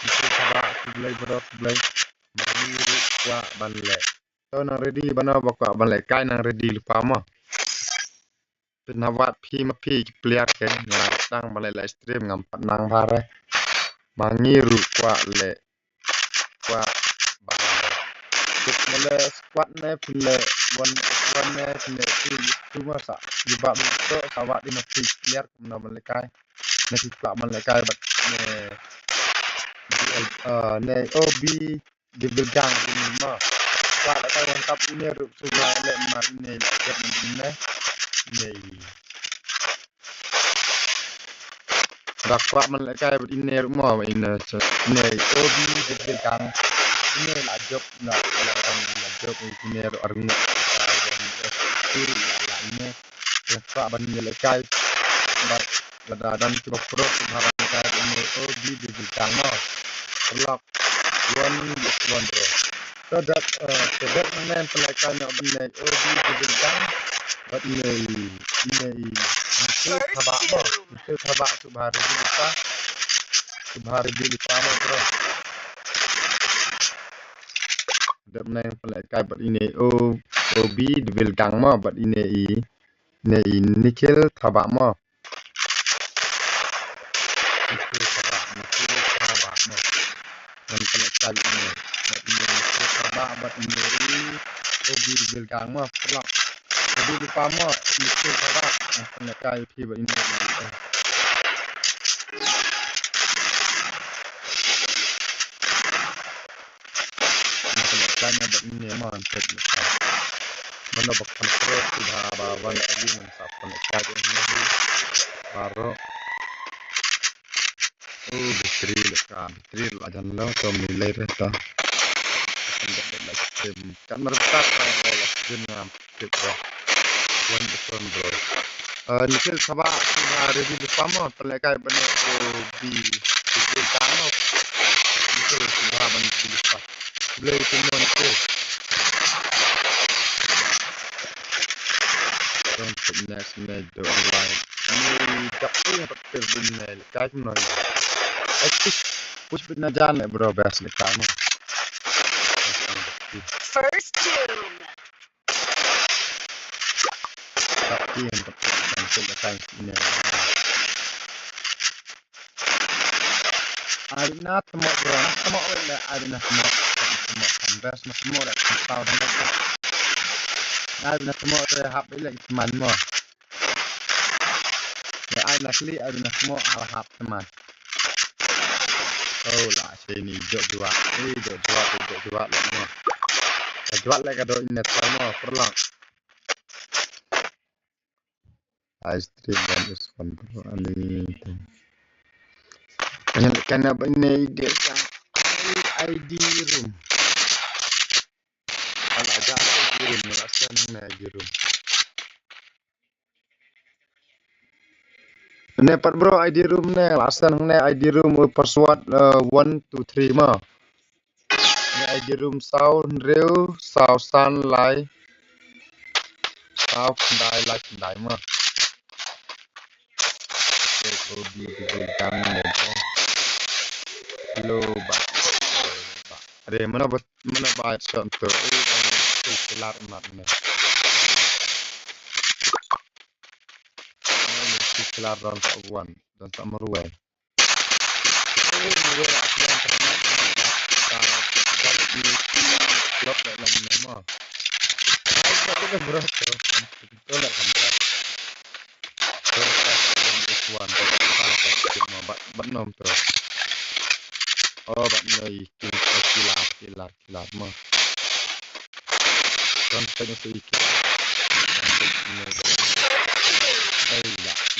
Nikhil Sabah play berapa play. Bagi wa banle. So nang ready bana bakwa banle kai nang ready lupa mo. Penawat pi ma pi player ke nang tang banle live stream ngam nang hare. Mangiru kwa le kwa banle. Mele squad ne pile one ne pile tu masa jebab to sawat di ma pi player kumna banle kai. Ne pi kwa banle kai bat ne OB di belgang ini mah. Wah, kai lengkap ini ruk sudah le mar ini lah jadi ini. Dakwa melekai ini rumah ini OB di belgang ini lah job nak job ini orang kiri lah ini dakwa ban melekai dan coba pro sebarang kai ini OB di belgang mah. Lock one bro. So that man pelakan nak benar OB di belakang. But ini thabak subhari di lupa bro. Dat man pelakan but ini OB di belakang mah but ini nikhil thabak mah. Nikhil thabak mah. Dan pelakan ini sabak but ini OB di belakang mah pelak Jadi di pamo itu sarak kena kai pi ba ini. Kena ba ini man tet. Mana bak kontrol sudah bawan lagi mensapkan kai ini. Baru betril aja lo to nilai reta. Kan mereka kalau jenam kita wan beton bro. Nikel sabah sudah di pamo terlekai benar di kano nikel sudah benar di pas. Beli semua nikel. Untuk next medo online. Ini tak punya betul benar. Kayak mana? Push benar jalan bro best kamu. First doom. Tapi yang penting selesai ini. Arina semua bro, semua orang arina semua best semua orang tahu semua. Arina semua hab ilek teman semua. Ya arina kali arina semua hab teman. Oh lah sini jok dua lama. Jual lagi ada internet sama perlang. Ice cream dan ispon bro ani. Kena benda ide kan ID room. Ala aja ID room melasan ID room. Ne pat bro ID room ne lasan ne ID room password 1 2 3 mah. Ne ID room sound real sound lai sound lai mah. Di belakang itu lo bak ada mana baca contoh ini kelar makna ini kelar dan kawan dan tak meruai ini meruai aku yang pernah jadi klub dalam nama aku kan berat betul lah kamera Wan bat nom terus. Oh bat noi kilat mah. Kan tanya sedikit.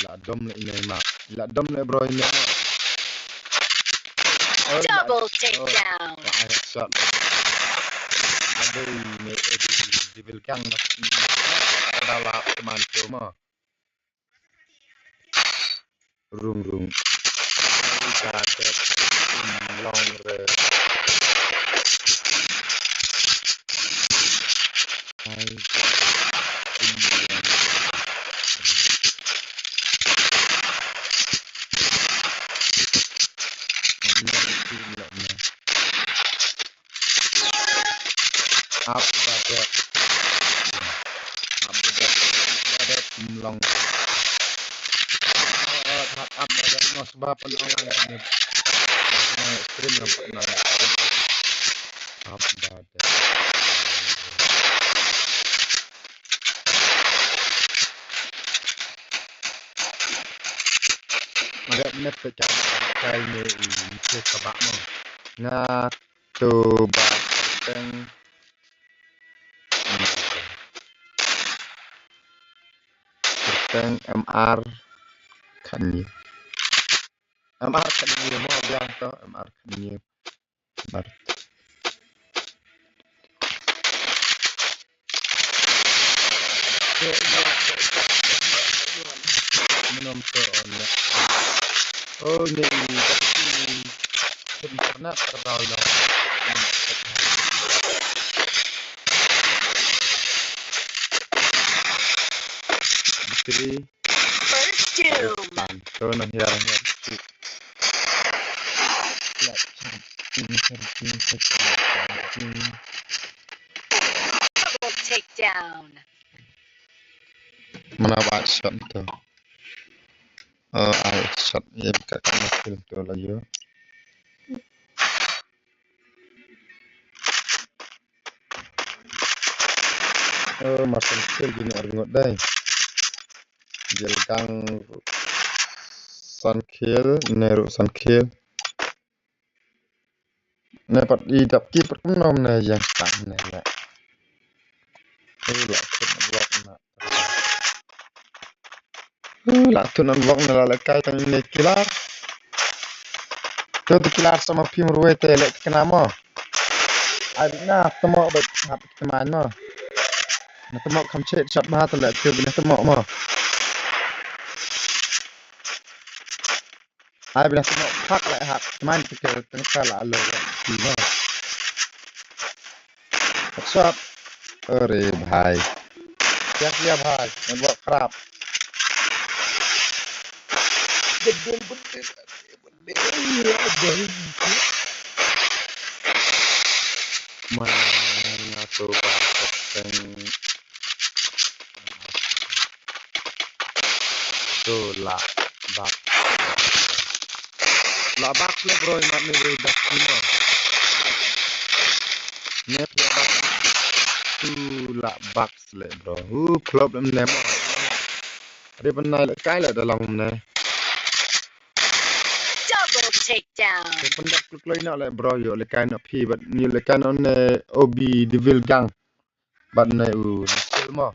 La dom le ini mak. La dom le bro ini mah. Double takedown. Shot. Ada ini di belakang adalah teman tu mah. Room. Got that long red. Up that long. Up that no sebab penolak ini. Stream nampak naik. Up that. Ada net pecah kali ini sebab mo. Nga tu bateng. Bateng MR kan MR kan ni mo bilang to MR kan ni bar minum to on oh ni internet terlalu Bitri First doom. so nah ya Double takedown. mana buat shot tu shot ya bukan kamu film tu lagi Macam kecil gini orang đây. Jelgang Sankil, Neru Sankil. Nepat idap ki perkenom ne yang tang ne ya. Lah tun blok na. Lah tun blok na la kai tang ne kilar. Tu kilar sama pim ruwe te lek kenamo. Adina temo bet hap teman mo. Na temo kam chet chat ma te lek ke bene temo mo. Ai bene temo phak lek hap teman ke teng kala lo ki mo. What's अरे भाई क्या किया भाई मैं बहुत खराब mana tu bahasa tu la bak le bro mak ni dak sino net tu la bak le bro problem le mo ada benai le kai le dalam ne Double takedown. pendak kloi nak le bro yo le kai nak pi bat ni le kai on obi devil gang bat ne skill mo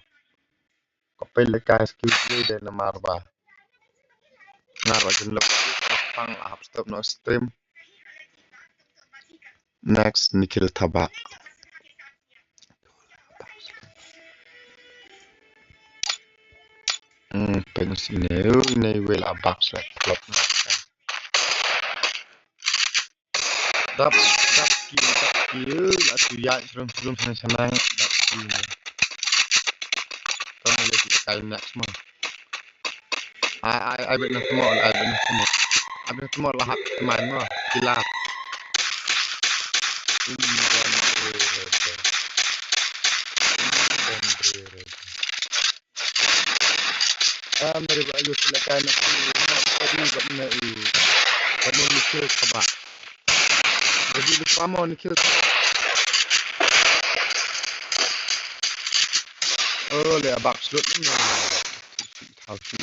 ko pe le kai skill de na marba ngarwa jen le pang up stop no stream next Nikhil Thaba pensi ne wel abak le klop dap ki la tu ya serum senang dap ki to ne le kai next mo ai bet na semua ada semua lahap teman mo kilat मेरे भाई उस लगा ना कभी अपने अपने निकल खबा jadi lupa mau nikhil oh le abak slot ni how to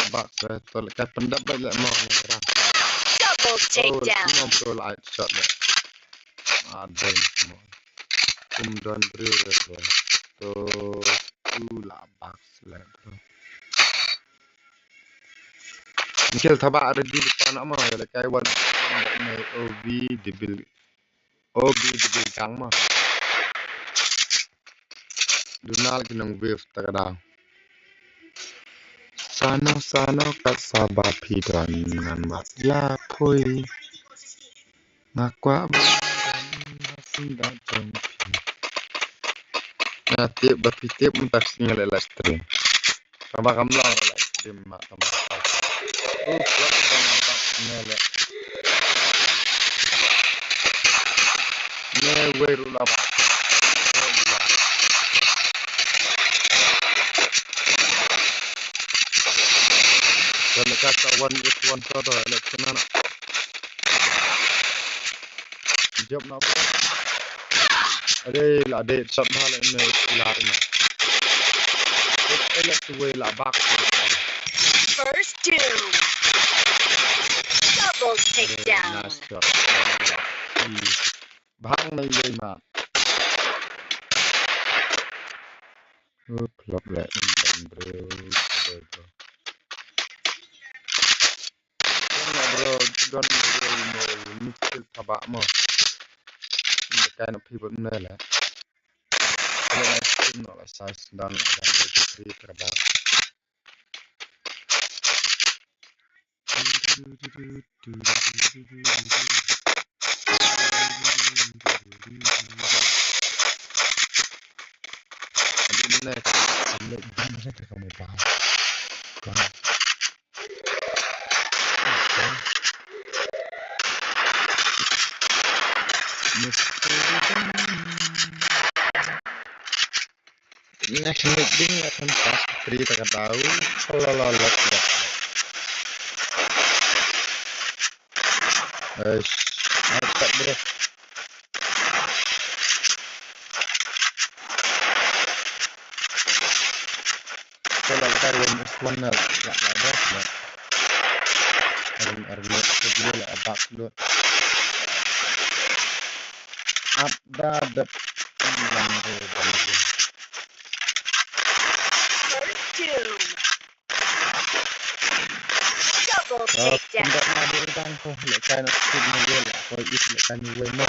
abak saya tolak pendapat le mau ngerang Double takedown. oh no light shot le ada semua dan beri so la abak le bro Nikhil Thaba ready depan ama le kai wan OB debil gang ma dunal kinang wave takadang sano kasaba pidon nan mat ya poi ngakwa sinda jon na tip bapitip mentak singal la stream sama kamlang la stream ma kamlang klap nele ne weru la ba kalau kata one to election na job na ade shot na le ne lar na elect way la back First two. Double takedown. nice shot bang nàyเลยมาklop le bro don Nikhil Thaba mo kind of people ne le no la size dan free terba Bener kamu paham kan next meeting akan pas cerita kan tahu kalau tak bro kai one la das la arle kedua la abak lu abda da yang re First doom. Double takedown. tidak ada dan ko le kai no tin ni la ko is le kan ni we mo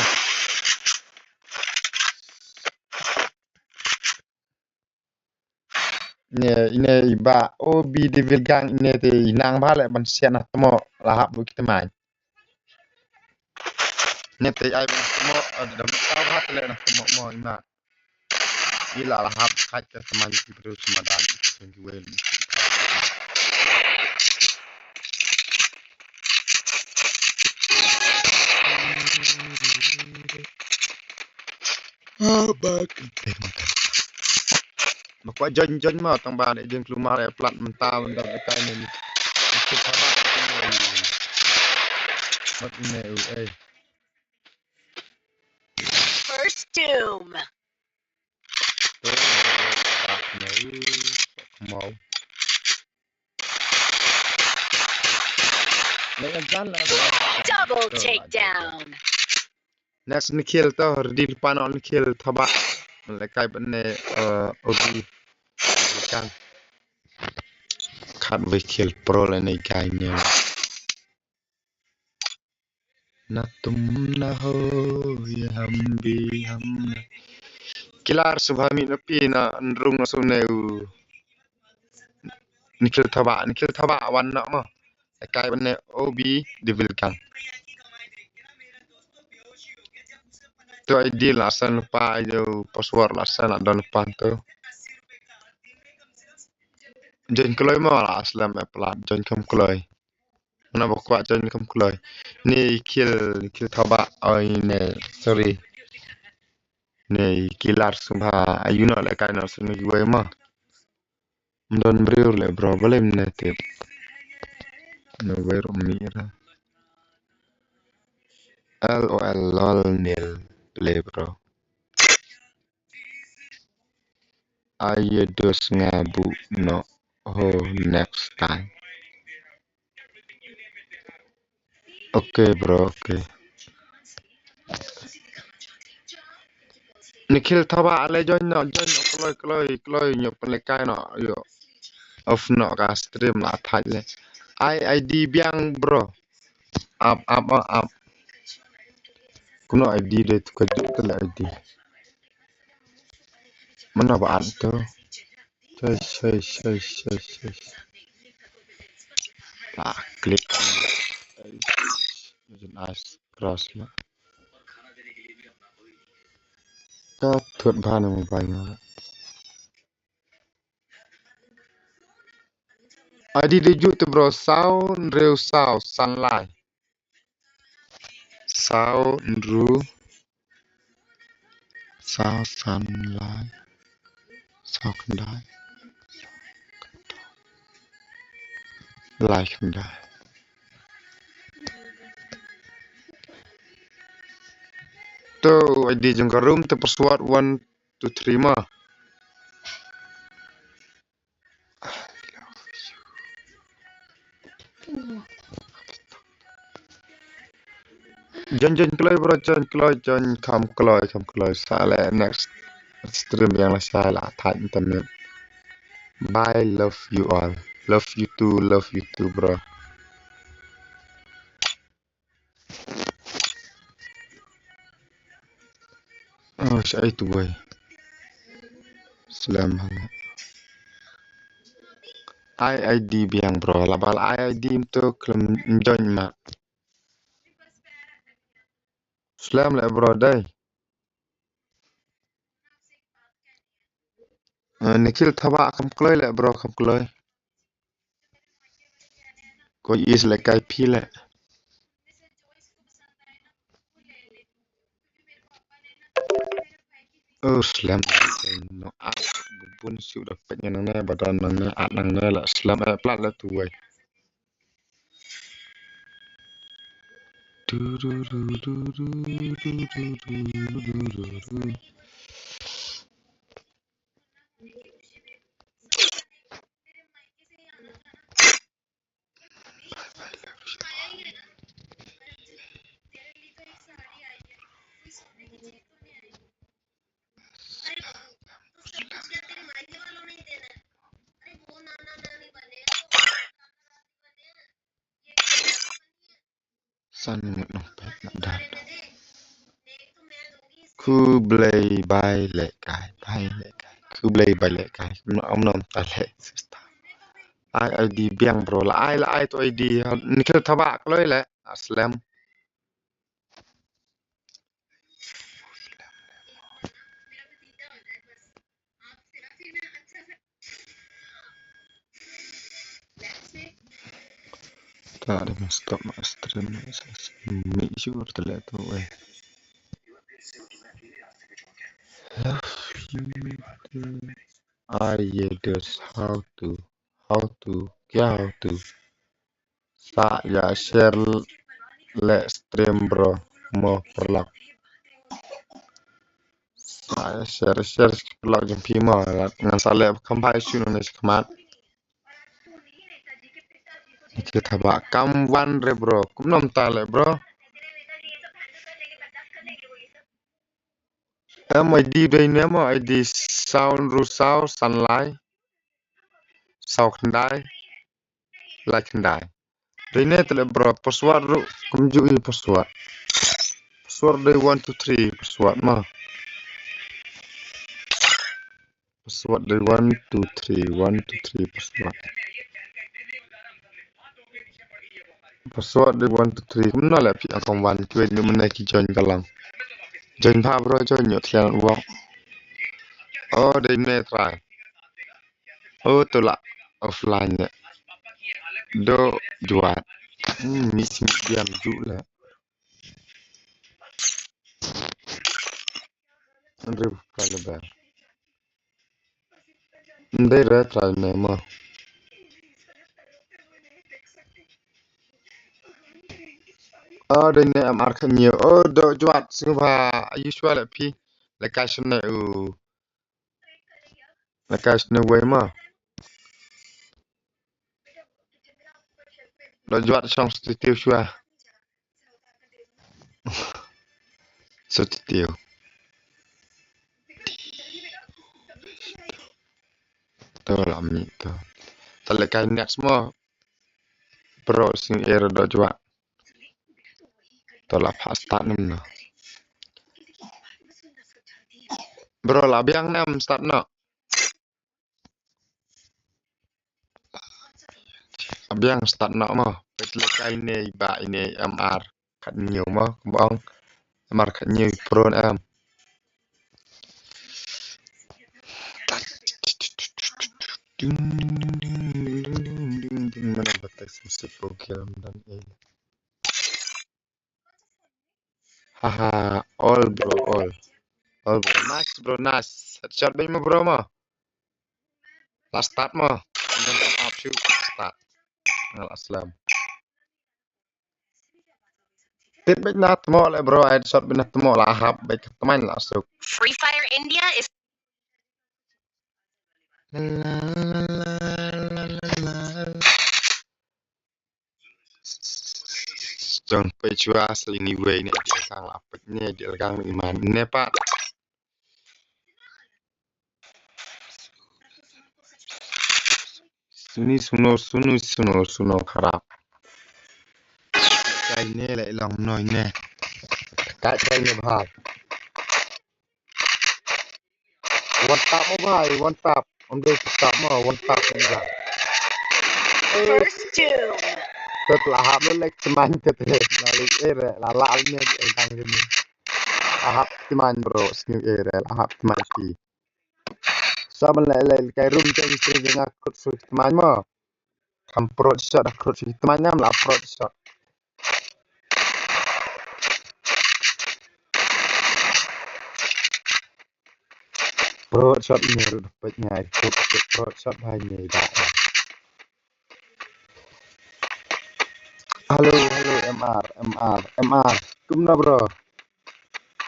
ne iba obi devil gang ne te inang ba le man sian atmo lahap bu kita mai ne te ai ban atmo dam tau hat le na atmo mo ina ila lahap khat ke teman di bro semadan yang wel abak Makwa jon ma tang ba ne jeng keluar e plat mentah mendak kai ni itu sabar mat ne eh First doom. mau dengan jalan Double takedown. next ni kill to di depan on kill thaba lekai benne obi kan khat we kill pro le nei kai ne na tum na ho ya hambi ham kilar subhami na pi na rung na suneu nikhil thaba wan na ma kai benne obi devil kan to ID la san pa yo password la san don pan to jen kloi ma la aslam apply jen kam kloi na bokwa jen kam kloi ni kill thaba oi ne sorry ne kilar sumha ayuna la kai no sun gi ma don brio le bro bolem ne te no ver mira LOL lol nil le bro aye dos ngabu no ho next time okay bro okay nikhil thaba ale join no kloi nyo pele kai no yo off no ka stream la thai le ID biang bro up kuno ID de tu ka ID mana ba an to Shay. Klik. Nice cross lah. Ka thut ban mo bai ma. Adi de ju tu bro sound real sound sunlight. Sound ru sound sunlight. Sound kendai. Like kendai. Tu di jengka room tu password 1 2 3 mah. Jon kloi bro jon kam kloi sale next stream yang la sala thai internet. Bye love you all. Love you too bro. Oh, saya itu boy. Selamat. ID biang bro. Labal ID untuk join mak. Selamat bro day. Nikhil thaba kam kloi le bro kam kloi. Ko is le kai phi le. Oh selamat. No bubun sudah petnya nang ne badan nang ne at nang ne la selamat plat la tu boy. Sun no pet na dan. Ku blay bay le kai. Ku blay bay le kai. Nom ta le sister. Ai ID biang bro la ai to ID ni ke thabak loi le aslam. Ta ada stop stream mi sure to le to we. I just how to sa ya share le stream bro mo perlak sa share perlak jam pima ngan sale kampai sunu nes kamat kita ba kam wan re bro kum nom tale bro em ID dei nemo ID sound rusau sunlight sau kendai la kendai dei ne tele bro password ru kum ju i password dei 1 2 3 password ma password dei 1 2 3 password dei 1 2 3 kum no la pi akong wan kwe ni mena ki join kalang join pa bro join yo thian wok oh dei ne try oh to la offline ne do juat mi sim diam ju la andre kala ba ndai ra try ne ma oh dei ne am ar khnyo oh do juat sing ba usual pi la ka shne u la ka shne we ma do juat song stitiu shua stitiu to la mi to ta la ka next mo pro sing era do juat to la pasta nem no bro la biang nam start no biang start no mo pet la ka ne ba ne mr khat nhiều mo bong mr khat nhiều pro em mana batas musik program dan ini haha all bro nice headshot bay mo bro mo last start mo dan up shoot start ngal aslam tit bay na mo le bro headshot bay na mo la hab bay kemain la suk Free Fire India is John pe chua asli ni way ni dia kang la pek ni dia kang iman ne pa suno kharap kai ne lại lòng nồi nè cái đây nè भाई one tap mo भाई one tap om dei tap mo one tap ni ba first doom. tet la hab le lek teman tet le la le ere la ne dang ni ahap teman bro snu ere la hab teman ki sama le kai room chen string ngak krut su teman mo kam pro shot krut su teman nam la pro shot pro shot ni ru pet nyai pro shot hai ni ba halo MR kumna bro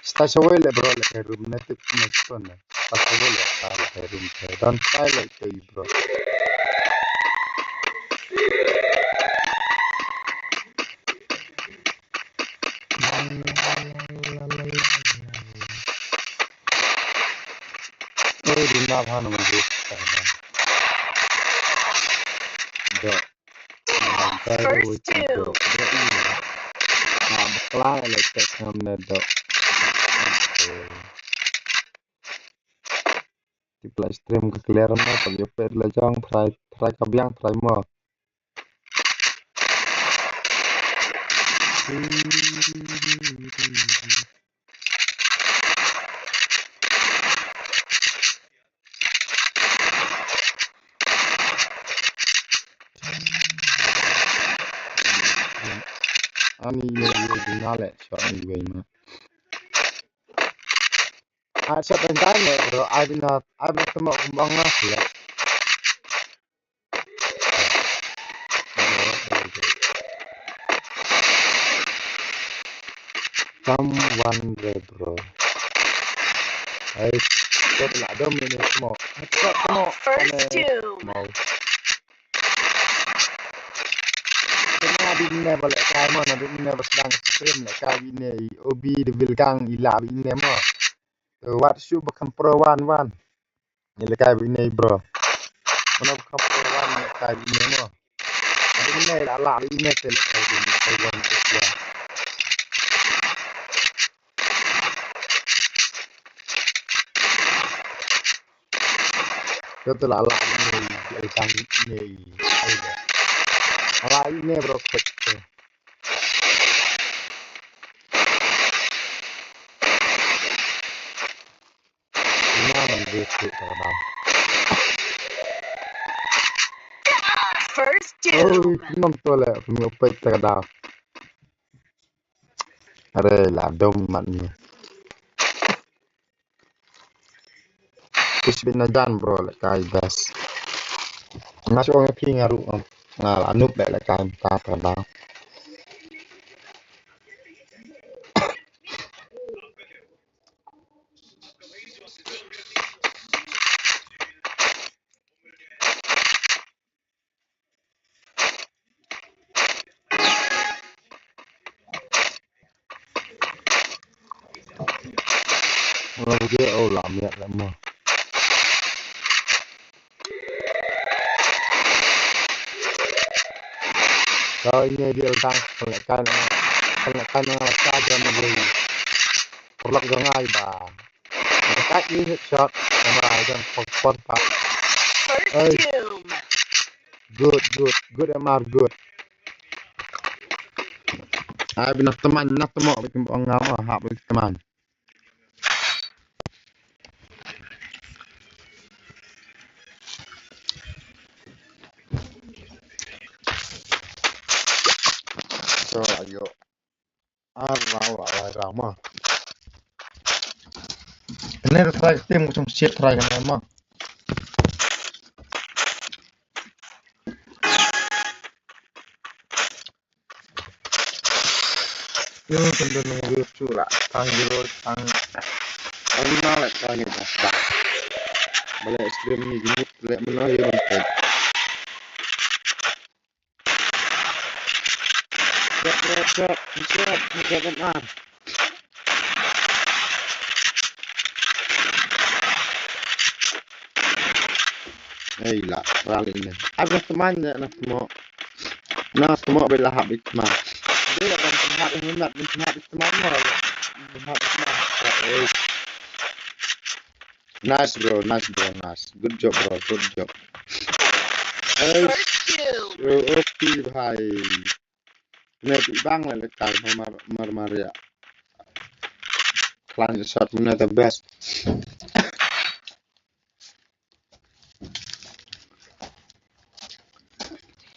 sta chawele bro le room na tip na stone sta chawele ala room te dan pilot te bro oh di na bhanu mo do First doom. bakla like ngamne do. Di play stream ke clear na pagi per la jang try kabyang try mo. Ani ye dinale shot ni way ma. Shot and time bro. I've been temo kumbang na ya. Someone red bro. Ay, shot la dom ni temo. Shot temo. First doom. Mau. Kena di never like kai mo na di never sedang stream like kai ini obi di bilkang ila ini mo. What should become pro one. Ni kai ini bro. Mana become pro one kai ini mo. Ada ini ala ini tel kai ini kai one tu. Betul ala ini bilkang ini. Ala ini bro quick. First Oh, doom. non tole pumupet terkadang. Are la dom matnya. Kus binajan bro le kai bas. Masuk orang pi ngaru ngal anup le kai ta terkadang. Orang dia oh la miat le mo. Kalau ini dia utang pelekan la ka jam lagi. Perlak jangai ba. Dekat ni headshot sama jam pon pak. First doom. Good MR good. Ai bin teman nak temo bikin ngama hak bikin teman. So ayo. Rama. Ini try tim macam shit try kan mah. Yo tentu nunggu cura tang mana tang itu dah. Balik stream ni gini balik mana yo rumput. Siap benar. Lah, rally ini. Ada temannya nak temo bela habis mah. Dia akan terhad hendak teman mah. Nice bro. Good job bro. First doom. Okay bhai. Nabi bang lah lekai Maria. Klan shot mana the best.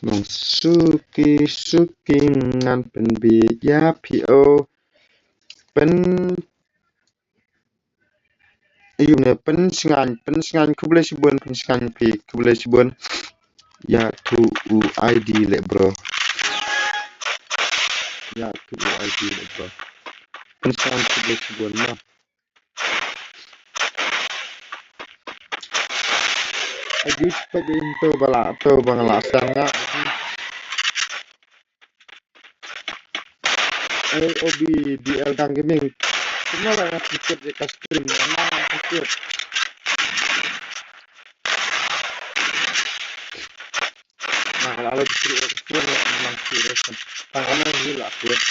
Nong suki ngan pen bi ya PO pen ayune pen sengan ku boleh sibun pen sengan pi ku boleh sibun ya tu ID le bro. Ya tu ID le bro. Pen sengan ku boleh sibun mah. Agi cepat into bala to bangla sanga. Obi DL Kang Gaming. Semua lah yang tiket di stream memang tiket. Nah kalau di stream memang serius. Tangannya gila kuat.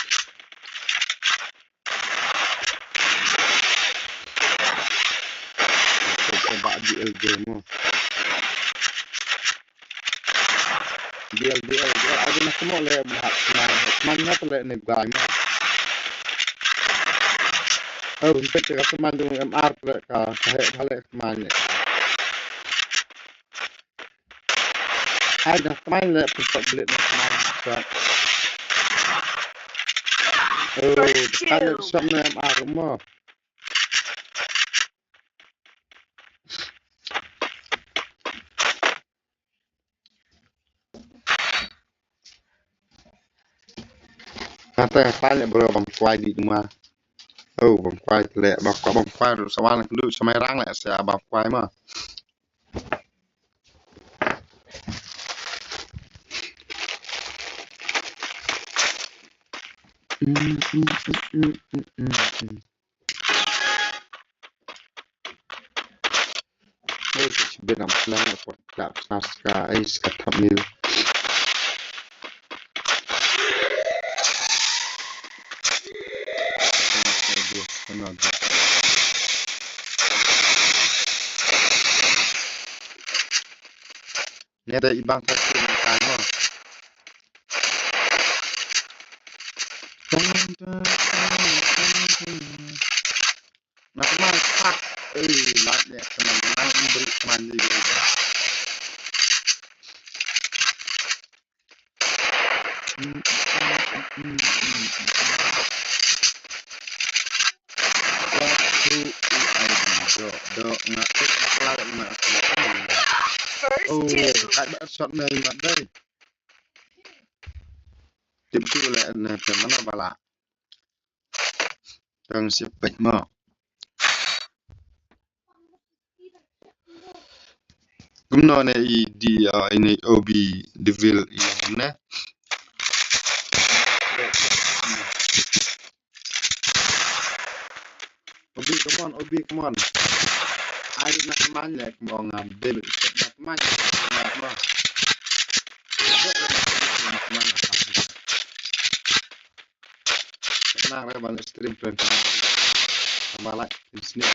DL game mo. DL ada na semua le bahas mana tu le negara mo. Oh, untuk ke teman tu MR le ka balik teman le. Ada teman le untuk beli teman. Oh, kalau sama MR mo. Kata tanya bro bang kuai di rumah. Oh bang kuai le bang kuai sawang dulu semerang le saya bang kuai mah. Oh sebab nak pelan pot tak naskah ais katam ni. Ni ada ibang kasih makan mah. Nak teman tak, lat ni teman beri teman dia. First two. Kat shot ni mat dai. Tip tu le na ke mana bala. Tang sipet mo. Gumno ne di ini obi devil ini. Obi come on. Ai nak teman le mo ngambil nak teman nak mo. Nah, saya balik stream perintah balik di sini.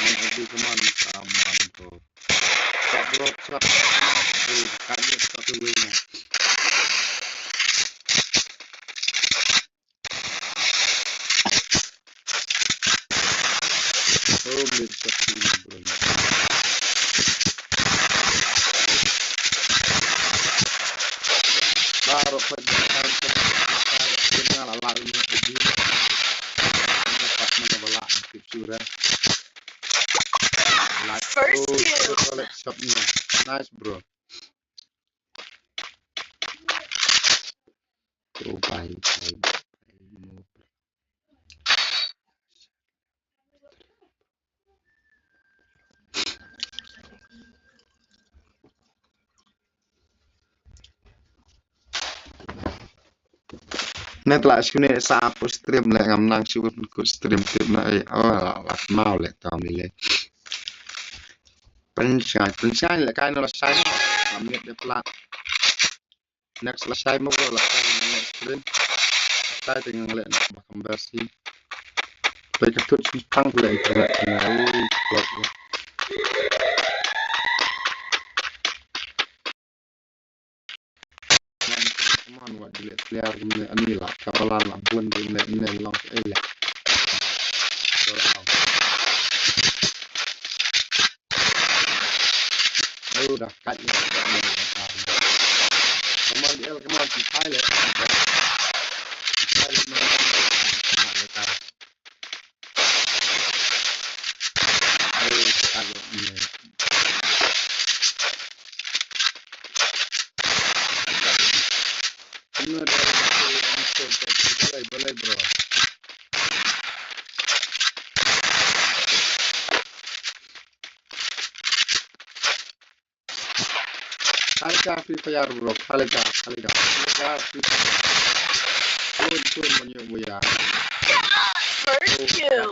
Nanti kemana sama tu? Tak drop shot. Kaget satu wingnya. Oh, mid satu belum. Baru penjelasan kenal alatnya begini. Dapat mana bala picture. First two. Shotnya. Nice bro. Oh baik. Net lah sini sa apa stream le ngam nang siwut ku stream tip na lah mau le tam le pensian le kai no la sai no amit de plat next la sai mo la kai stream sai dengan le nak conversiไปกระตุ้นทั้งเลยนะblog man wat dilihat player ini anilah kawalan lah bun ini long elek udah katnya kemarin di pilot boleh bro. Halika free fire bro, halika free fire. Tuh menyoba ya. First two.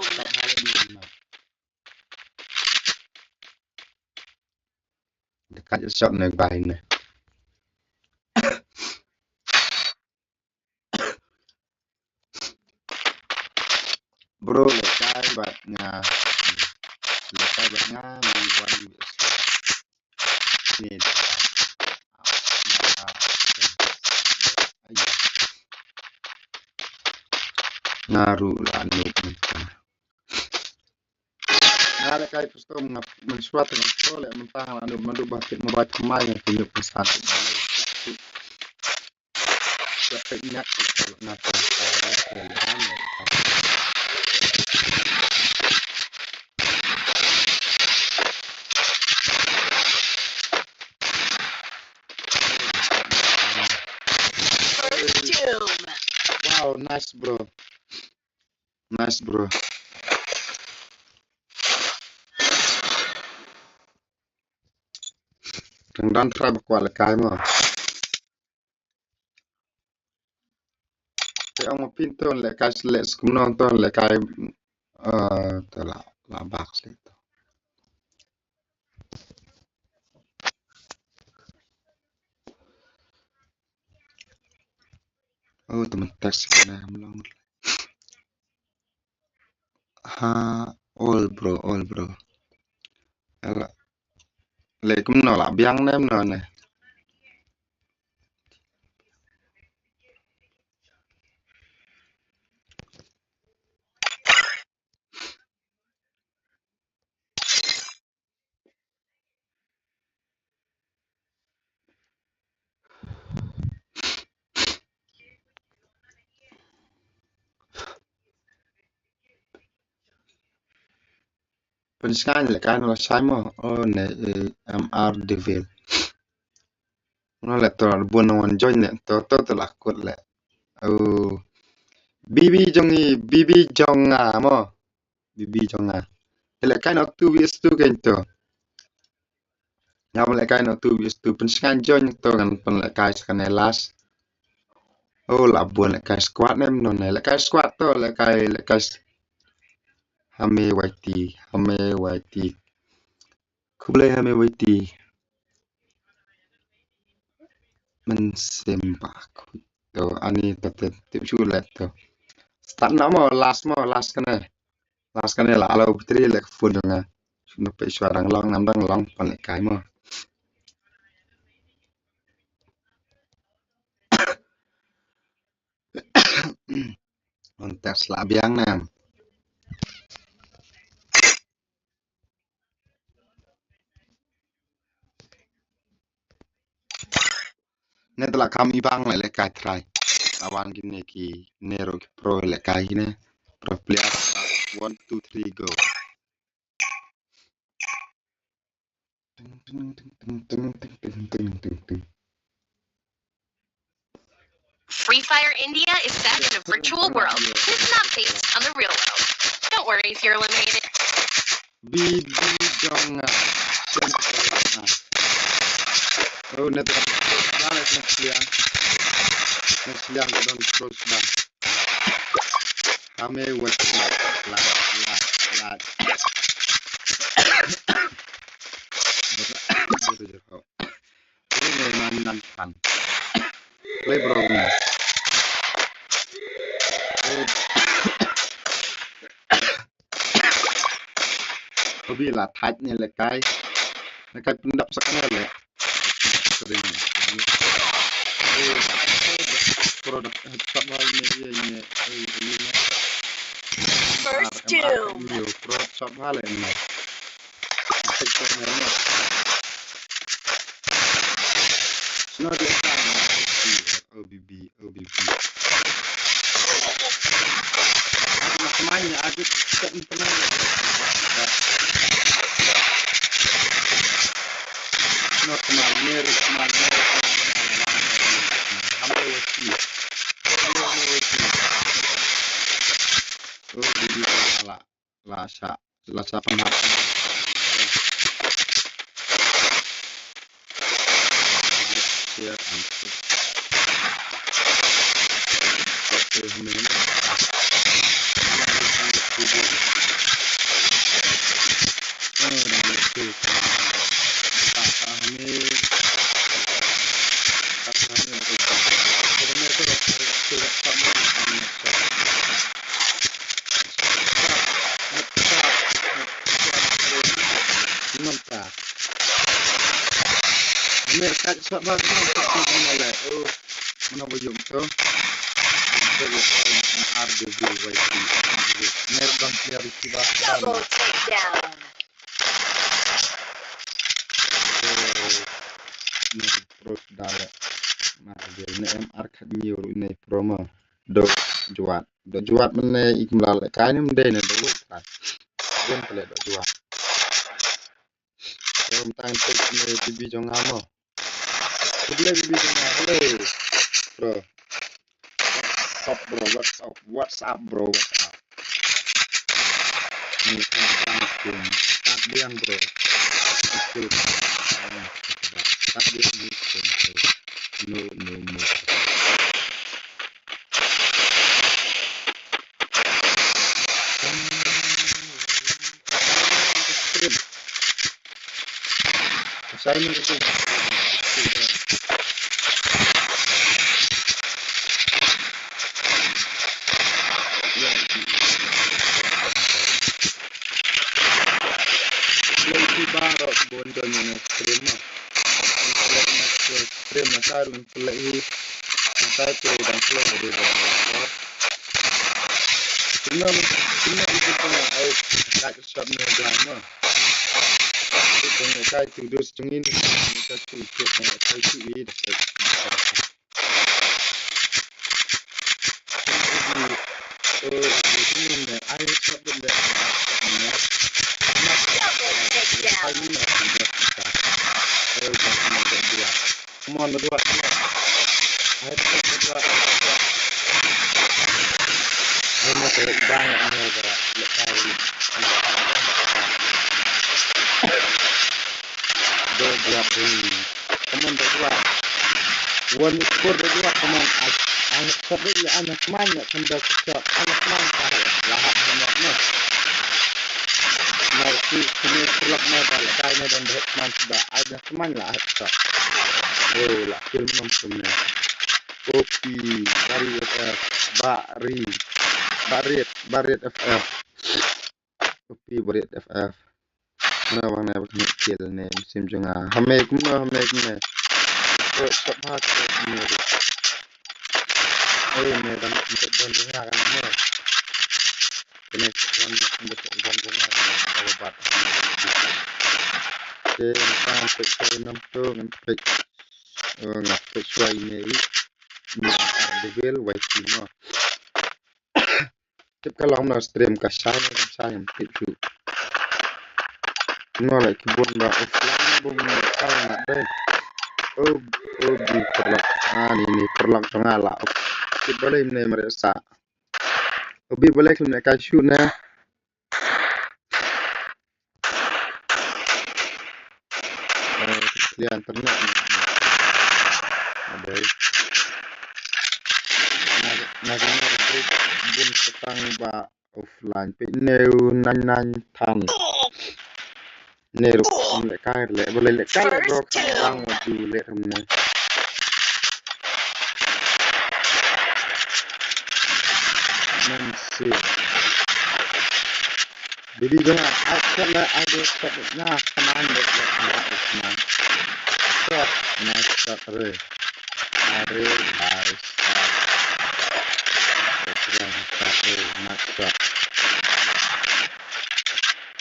Dekat shop naik bahin nih. bro lekai bat nga lekai bat nga mi wan ni ngaru la ni na lekai pastom nga mensuat nga bro le mentang anu mandu bakit membuat kemai yang punya pesan Nyak kalau ngapa First doom. wow nice bro dan try bakwa lekai mo ang pinton lekai les kumnonton lekai tala la box leto oh teman teks na hamlong ha all bro ala le kumno la biang nem no ne penskan lekai no sai mo oh ne mr devil no le to bon on join ne to la kot le oh bibi jonga mo bibi jonga lekai no tu wis tu kento nyam lekai no tu wis tu penskan join to kan pen lekai skanelas oh la buon lekai squad nem no ne lekai squad to lekai hame waiti kuble hame waiti men sembah to ani tete tipsu let to start nama last kana la alo putri lek fun nga suno pe suarang long nandang long pan lekai mo on tes la biang nam ne tela kami bang le lekai try lawan gini ki nero ki pro lekai ne pro player 1 2 3 go Free Fire India is set in a virtual world. It's not based on the real world. Don't worry if you're eliminated. bibi jonga oh ne tela nesliang don terus bang kami wet la ini nan pan play bro ni Hobi là thạch này là cái đập sắc này là sering produk sama ini First doom. nhiều produk sama là này TikTok này nó đi sang OBB namanya agak tenang no kemarin hampir wasi oh jadi salah lasa penghapus ya kat sebab mana mana bujung tu RDB YT Nerdan clarity bahkan Double takedown. ni terus dah Marvel ni MR kat new ni promo do juat mana ikmal kan ni mende ni do kan gen pale do juat rom tang tek ni bibi jong amo Bila bibi jong hello bro WhatsApp bro ni kan tak diam bro itu tak diam no saya ni itu baru bondon ni terima kalau terima sarung pelai saya dan pelai dari bawah senang itu pun tak sebab ni drama itu saya tidur secungin kita cukup saya cukup ini air sebab dia Come on, berdua. Ayo berdua. Ayo masih banyak ni berdua. Lepas dua ini. Come on berdua. One score berdua. Come on. Anak sebab dia anak mana hendak shot. Anak mana lahap banyak ni. Nanti kini pelak ni balik kaya dan Batman sudah ada teman lah shot. Oh lah film namanya. Kopi dari FF Barit FF. Kopi Barit FF. Mana bang nak kena kill ni musim jengah. Hamek ni. Oh sebab ni. Ni dan untuk jengah kan ni. Kena untuk jengah kalau bat. Okay, sampai saya nampak sampai ngapit suai ni level YT mah. Kalau nak stream kasar saya mesti tu. No like keyboard ba offline bung kalau nak deh. Oh di perlak. Ni perlak tengah lah. Kita boleh ni merasa. Obi boleh kita nak shoot na. Lihat internet ni. Ada. Nak bun petang ba offline. Pineu nan tan. Nero lekar le boleh lekar bro kang waju le hamne. Nanti. Jadi jangan ada sebabnya kemarin lekar. So, next re. Are guys.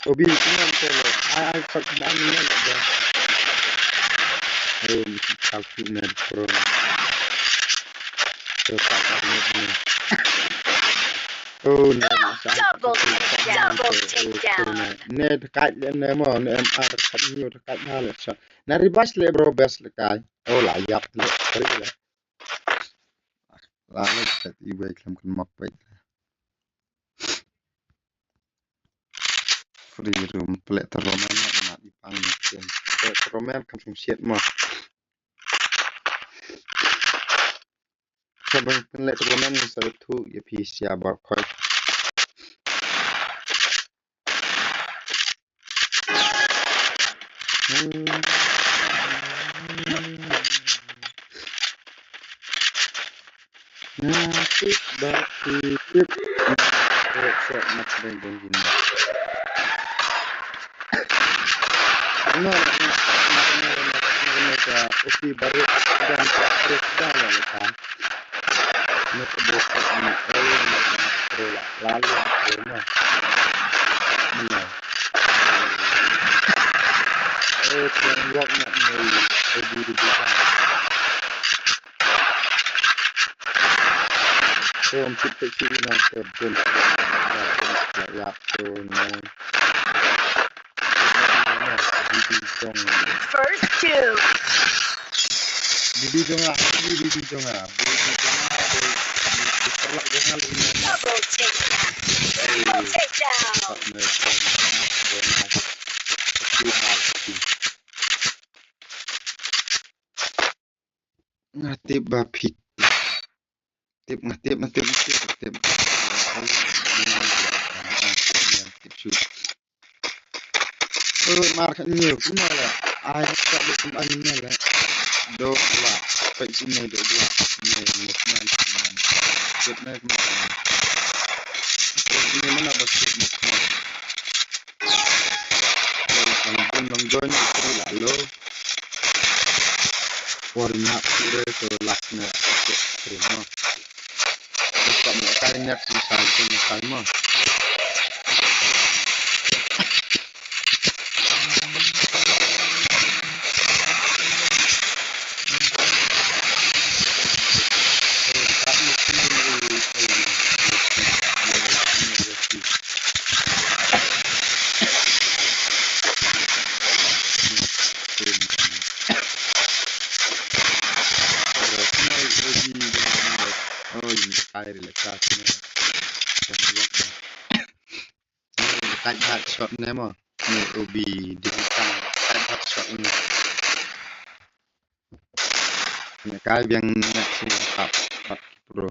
Obi kumam tolo. Ay pagdaan niya ba. Kalku na pro. So pakar niya. Double takedown. Ned kat na mo na MR kat niyo kat na shot. Na reverse le bro best le kai. Oh la yap le. Lalu kat ibu iklam kan mapai. Free room pelet teroman nak dipang macam. Teroman kan fungsi mah. Sebab pelet teroman satu ya PC abang kau. Nasib batu tip. Set macam begini. No, sa upi baru dan terus dah kan nak buat ni lalu mana yang buat nak ni di Om kita sini nak kerja ya First two. Bibi jonga perlak jangan Double takedown. Triple takedown. ngatip bapik tip market nhiều cũng là ai chọn được cũng anh nghe là đô là vậy chứ này được là này một ngàn Việt Nam ini mana basket một ngàn còn đồng đôi như thế là lô warna pure ke lakna terima bukan makanya misalnya relaksasi cách headshot nè mà này obi digital cách headshot này cái yang nak singkat pro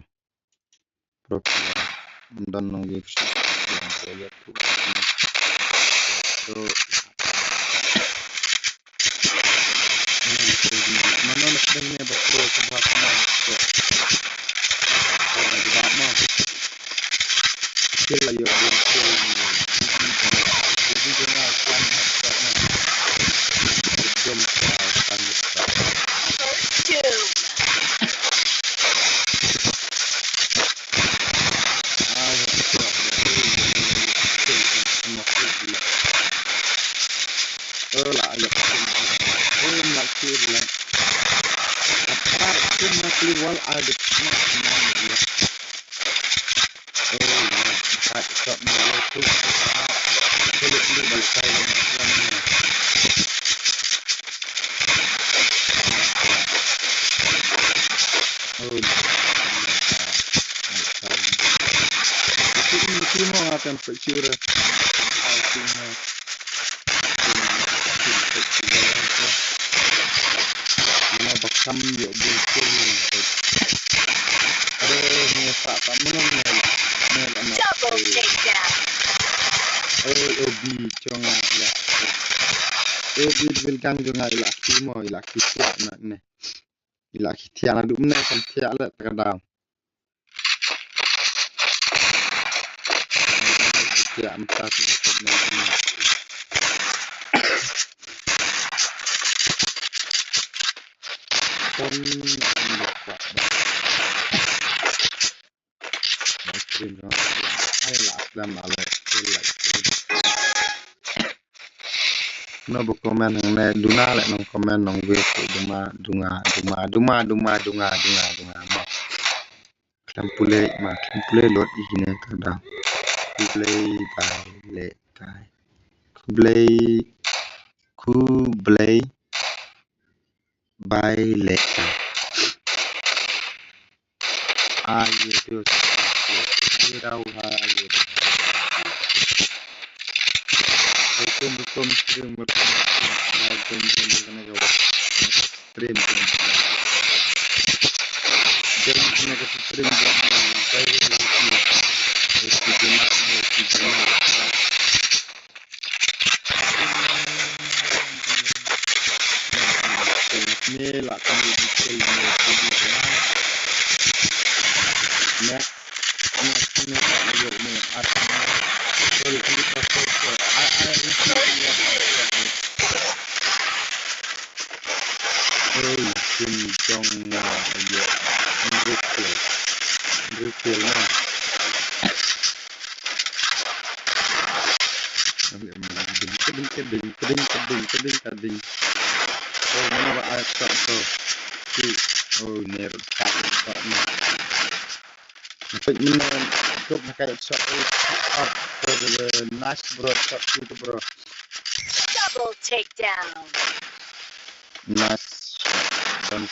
dan nong give shot yang saya tu mana nak dengan pro sebab kira yo temperature bakam yo betul ada nyetak tamunan Double takedown. obi jonga ya obi bilkan jonga ila kimo ila kitia nak ne ila kitia na dumne kan tia la takadam kitia amta kon no bu komen ne duna le no komen no we dunga ma klampule lot ihine kada kublai by leta aye Dios irau aye betul stream cái đinh oh mana ba ai shot to si oh ner ka shot ni tapi mana untuk nak shot up for the nice bro shot to bro Double takedown. nice shot don't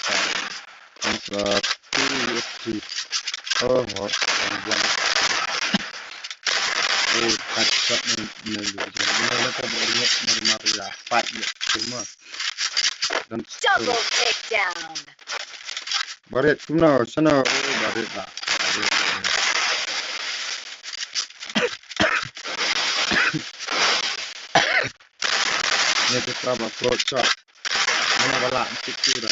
shot 2 oh hot oh cut shot ni mana tak boleh normal ya fight ni semua dan Double takedown. baret kumna sana oh baret lah ni tu traba pro shot mana bala tikira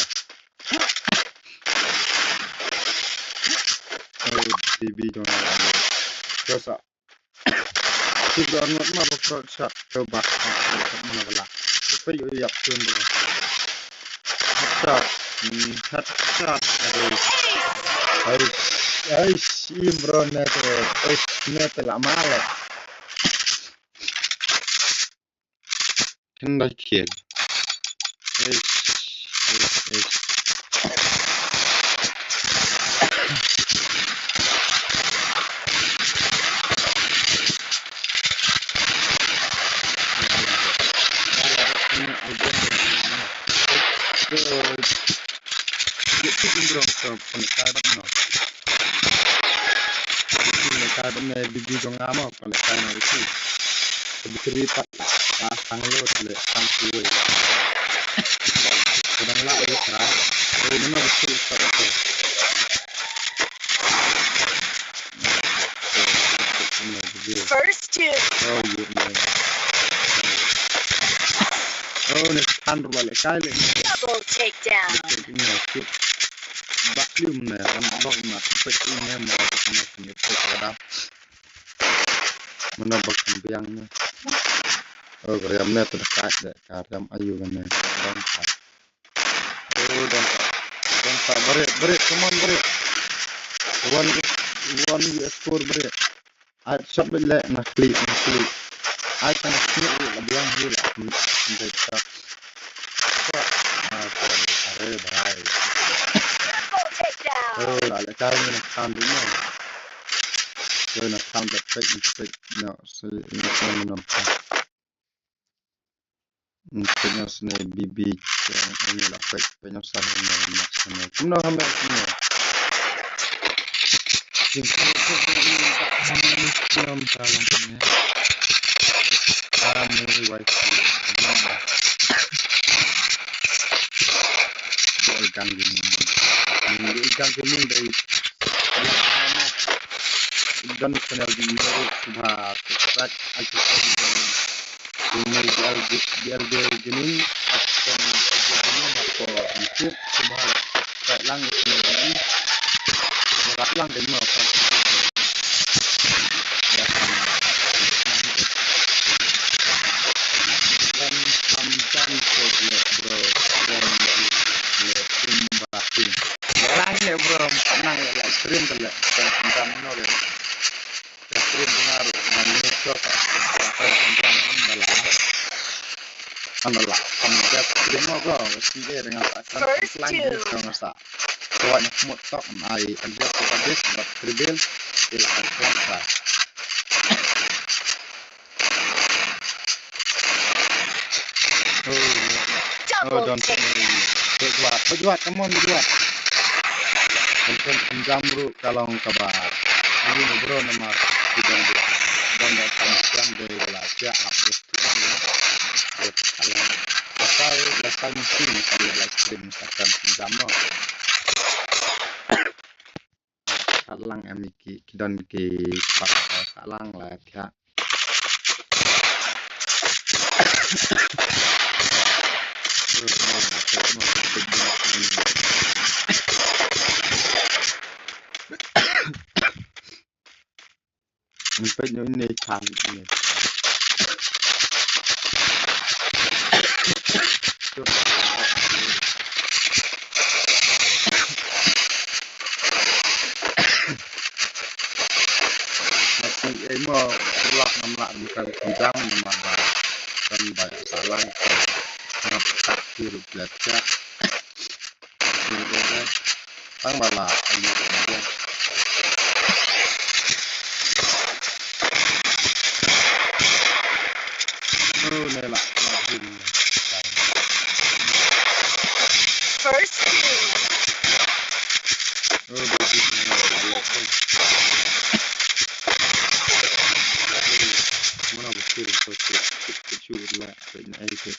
oh BB dona terus sudah normal pro shot coba mana bala supaya yo yap tun bro headshot ay bro net la mala kenda kill ay Kadang biji dong ama kalau karena itu cerita tanglo le tangkuwe kadang la ultra mana betul itu First two. oh ni kan balik kali Double takedown. Baklium na rambang na seperti ini mau kena program mana bakliang ni oh karyam ni terdekat dek karyam ayu kan ni bangsa oh bangsa berit come on berit one score berit at shot bela nak klik at nak klik lebih hil mereka are bhai Double takedown. oh ala kali nak sambil ni so nak sambil fake no so ini nampak penyos ni BB yang ini lah fake penyos ni maksudnya cuma hamil ni jam dalam ni kami wifi kenapa ikan gini dari dan kenal di baru subhat tak aku ini dia gini akan gini apa itu subhat tak lang ini berat lang dari apa dan sampai bro Langnya bro, nang ya stream telah tentang nol. Stream benar, mana coba tentang adalah kamu stream apa? Sendiri dengan akan lagi dengan sa. Soalnya mutlak ai ada habis bertribel ilakan kelas. Oh, don't berjuat, come on berjuat. Untuk jamru kalau kabar. Ini bro nomor 32. Dan datang dari belajar upload asal mesin kalau live stream misalkan jamru. Salang amiki kidon ki pak salang lah ya. Mình nhớ này thằng này masih emo lak bukan jam memang kan banyak salah ngapa kiri baca kemudian tang bala ayu kemudian nela lahir First two. mana betul kecil lah kena itu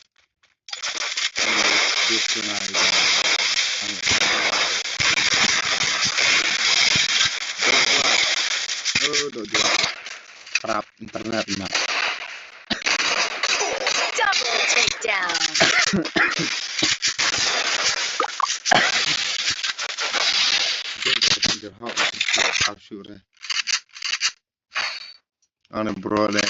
Prap internet mah. Double takedown. Dia hak sure. Ane bro le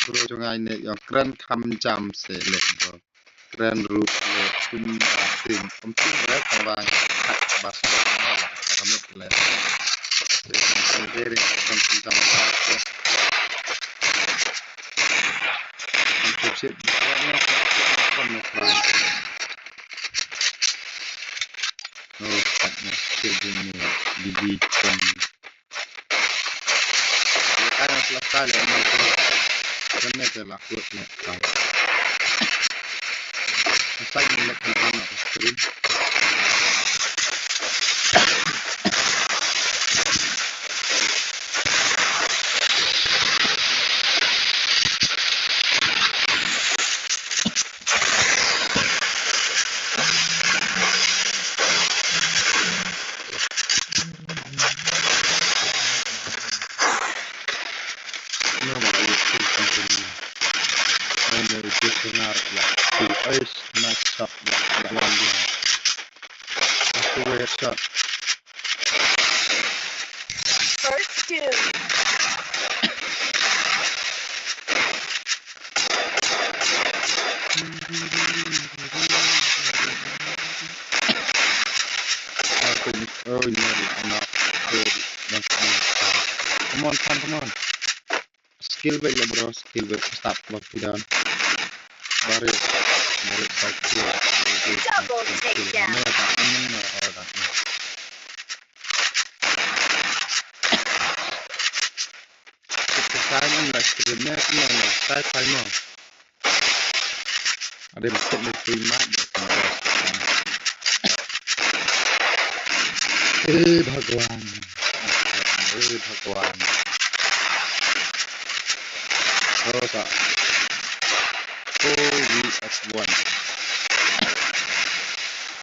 bro jangan ne yang keren kam jam se le bro. Keren rup le kum asim. Penting le tambah hak bas lah kami le. Sendiri penting tambah hak. Shit, oh, katanya dibikin. Ya kan selesai ya, karena telah kuatnya kan. Saya melihat di mana screen. Benar ya, ice match up ya, lawan dia. Aku headshot. First two. Oh yeah, not good. Come on. Skill back lah bro, skill back stop waktu down. Baru satu. Double takedown. Saya nak screennya mana? Saya final. Ada mesti terima deh. Bhagwan. Oh tak. We as one.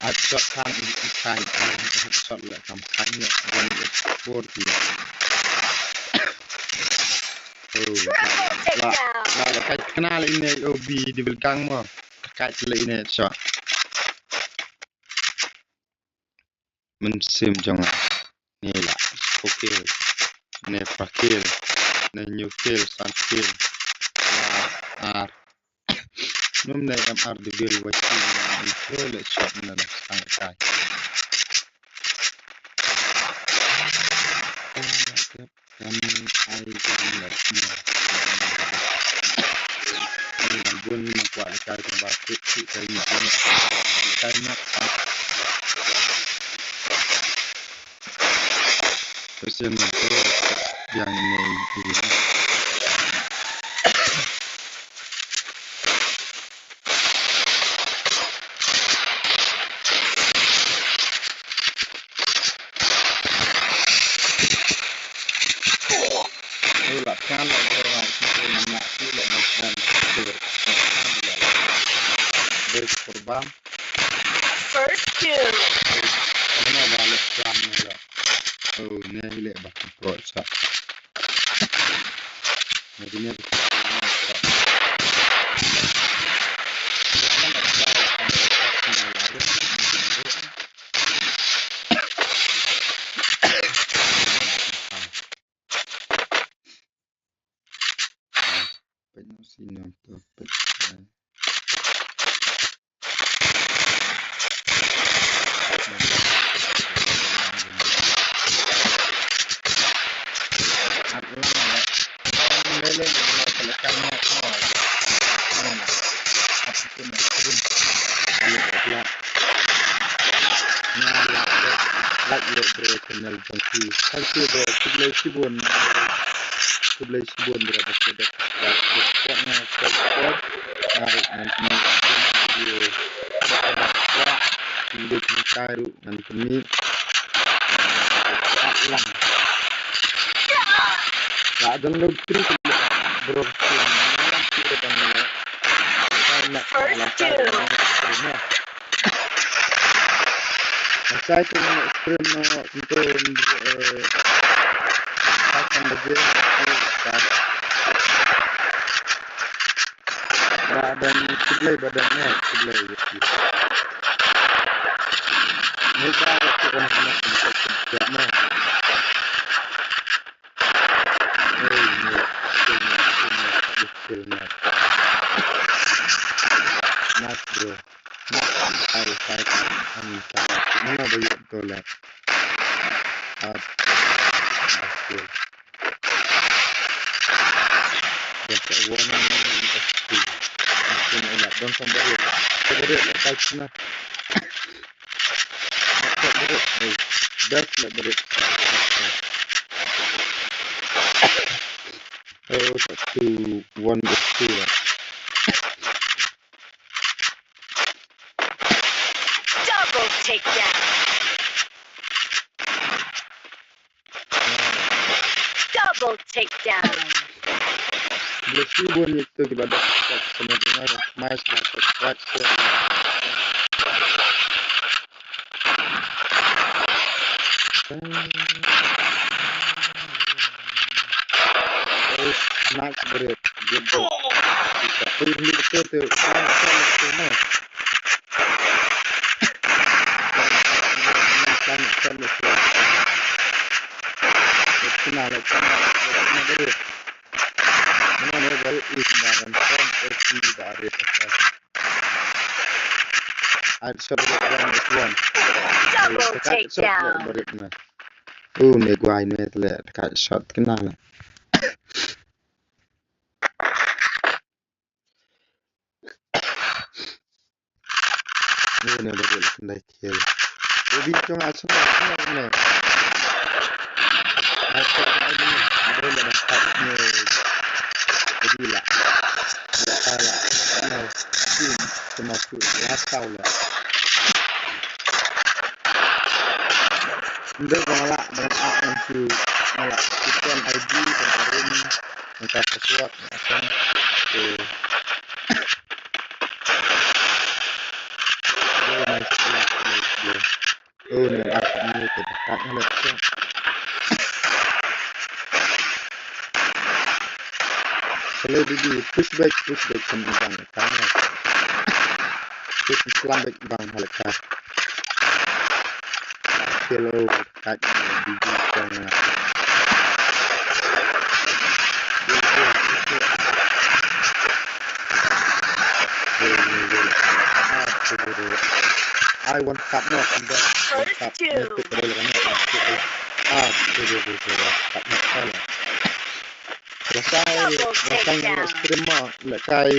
I've shot time in time. I've shot like kampanye one export dia. Oh. Triple takedown. Lah kai kenal ini OB di belakang mah. Kai celak ini shot. Mensim jangan. Ni lah. Okay. Ni fakir. Ni new kill, sun kill. Lah. Num na MR di bil wati ni full shot na sangat kai. Kami ai jangan semua. Ini bun ni kuat kai tambah kecil kai nak. Terus yang ini kalau orang itu nak tidak macam berkorban. First two. Mana balik ramai lah. Oh, ni hilang bahan proses. Jadi ni sini untuk like bro channel bangki thank you bro kublai sibon bro betul kuatnya support narik nanti video hidup karu nanti lang kadang negeri bro kita banyak saya cuma stream untuk akan berjalan dan sebelah badannya sebelah itu mereka akan tidak mau Mas bro harus saya kami mana banyak dolar hasil dapat warna FP mungkin enak don't sampai lepas sana that's like berit oh satu one FP lah Takedown. Double takedown. Bersibun itu kepada sebenarnya mas dapat fracture terus naik berat gitu kita ini betul sama kenal berat mana baru ismaran from FP dari atas ada one Double takedown. beratnya ni gua ini terlihat dekat shot kenal ni berat kendai kill lebih cuma semua ni ada dalam partnya jadi lah kalau tim termasuk lasau lah dia galak dan aku galak sistem ID kemarin minta password macam ni aku ni dekat laptop kalau di pushback bang karena pushback bang halakah kalau katnya di sana I want cut no First two. Rasanya streamer lekai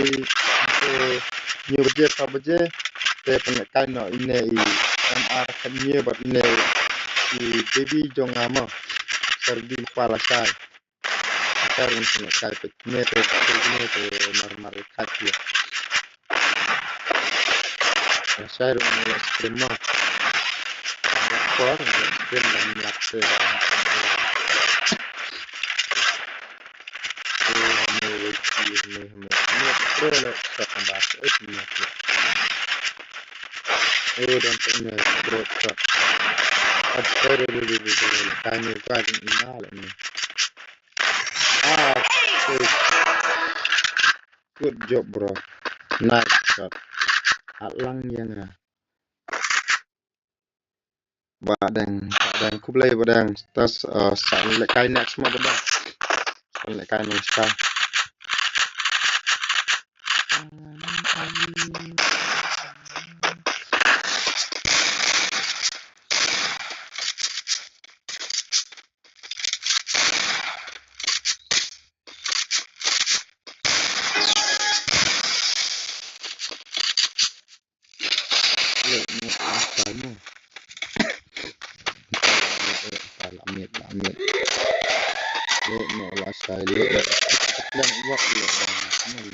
new budget apa budget te penekan no ini MR kanya buat ini baby jong ama serbi kepala saya sekarang penekan ini normal kat ya saya rumah streamer rekor stream dan lapse dan punya broadcast apa tanya kan email ini good job bro nice shot atlang yang badang kublai badang tas sang lekai next semua badang sang lekai next ka Kali lihat dan waktu lihat bang ni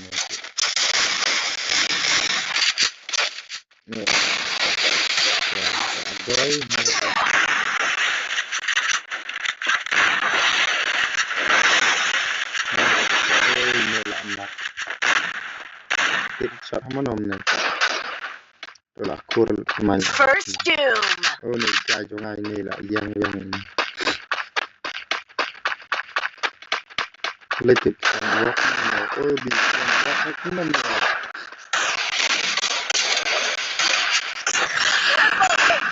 boy ni lah shot mana ni lah kur man First doom. oh ni kai jo ngai ni lah yang legit oh bi aku nam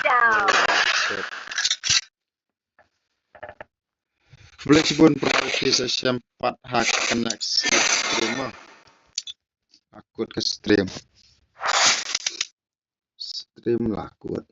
Down. Flexibon property sa sempat hack connect stream akut ke stream lah akut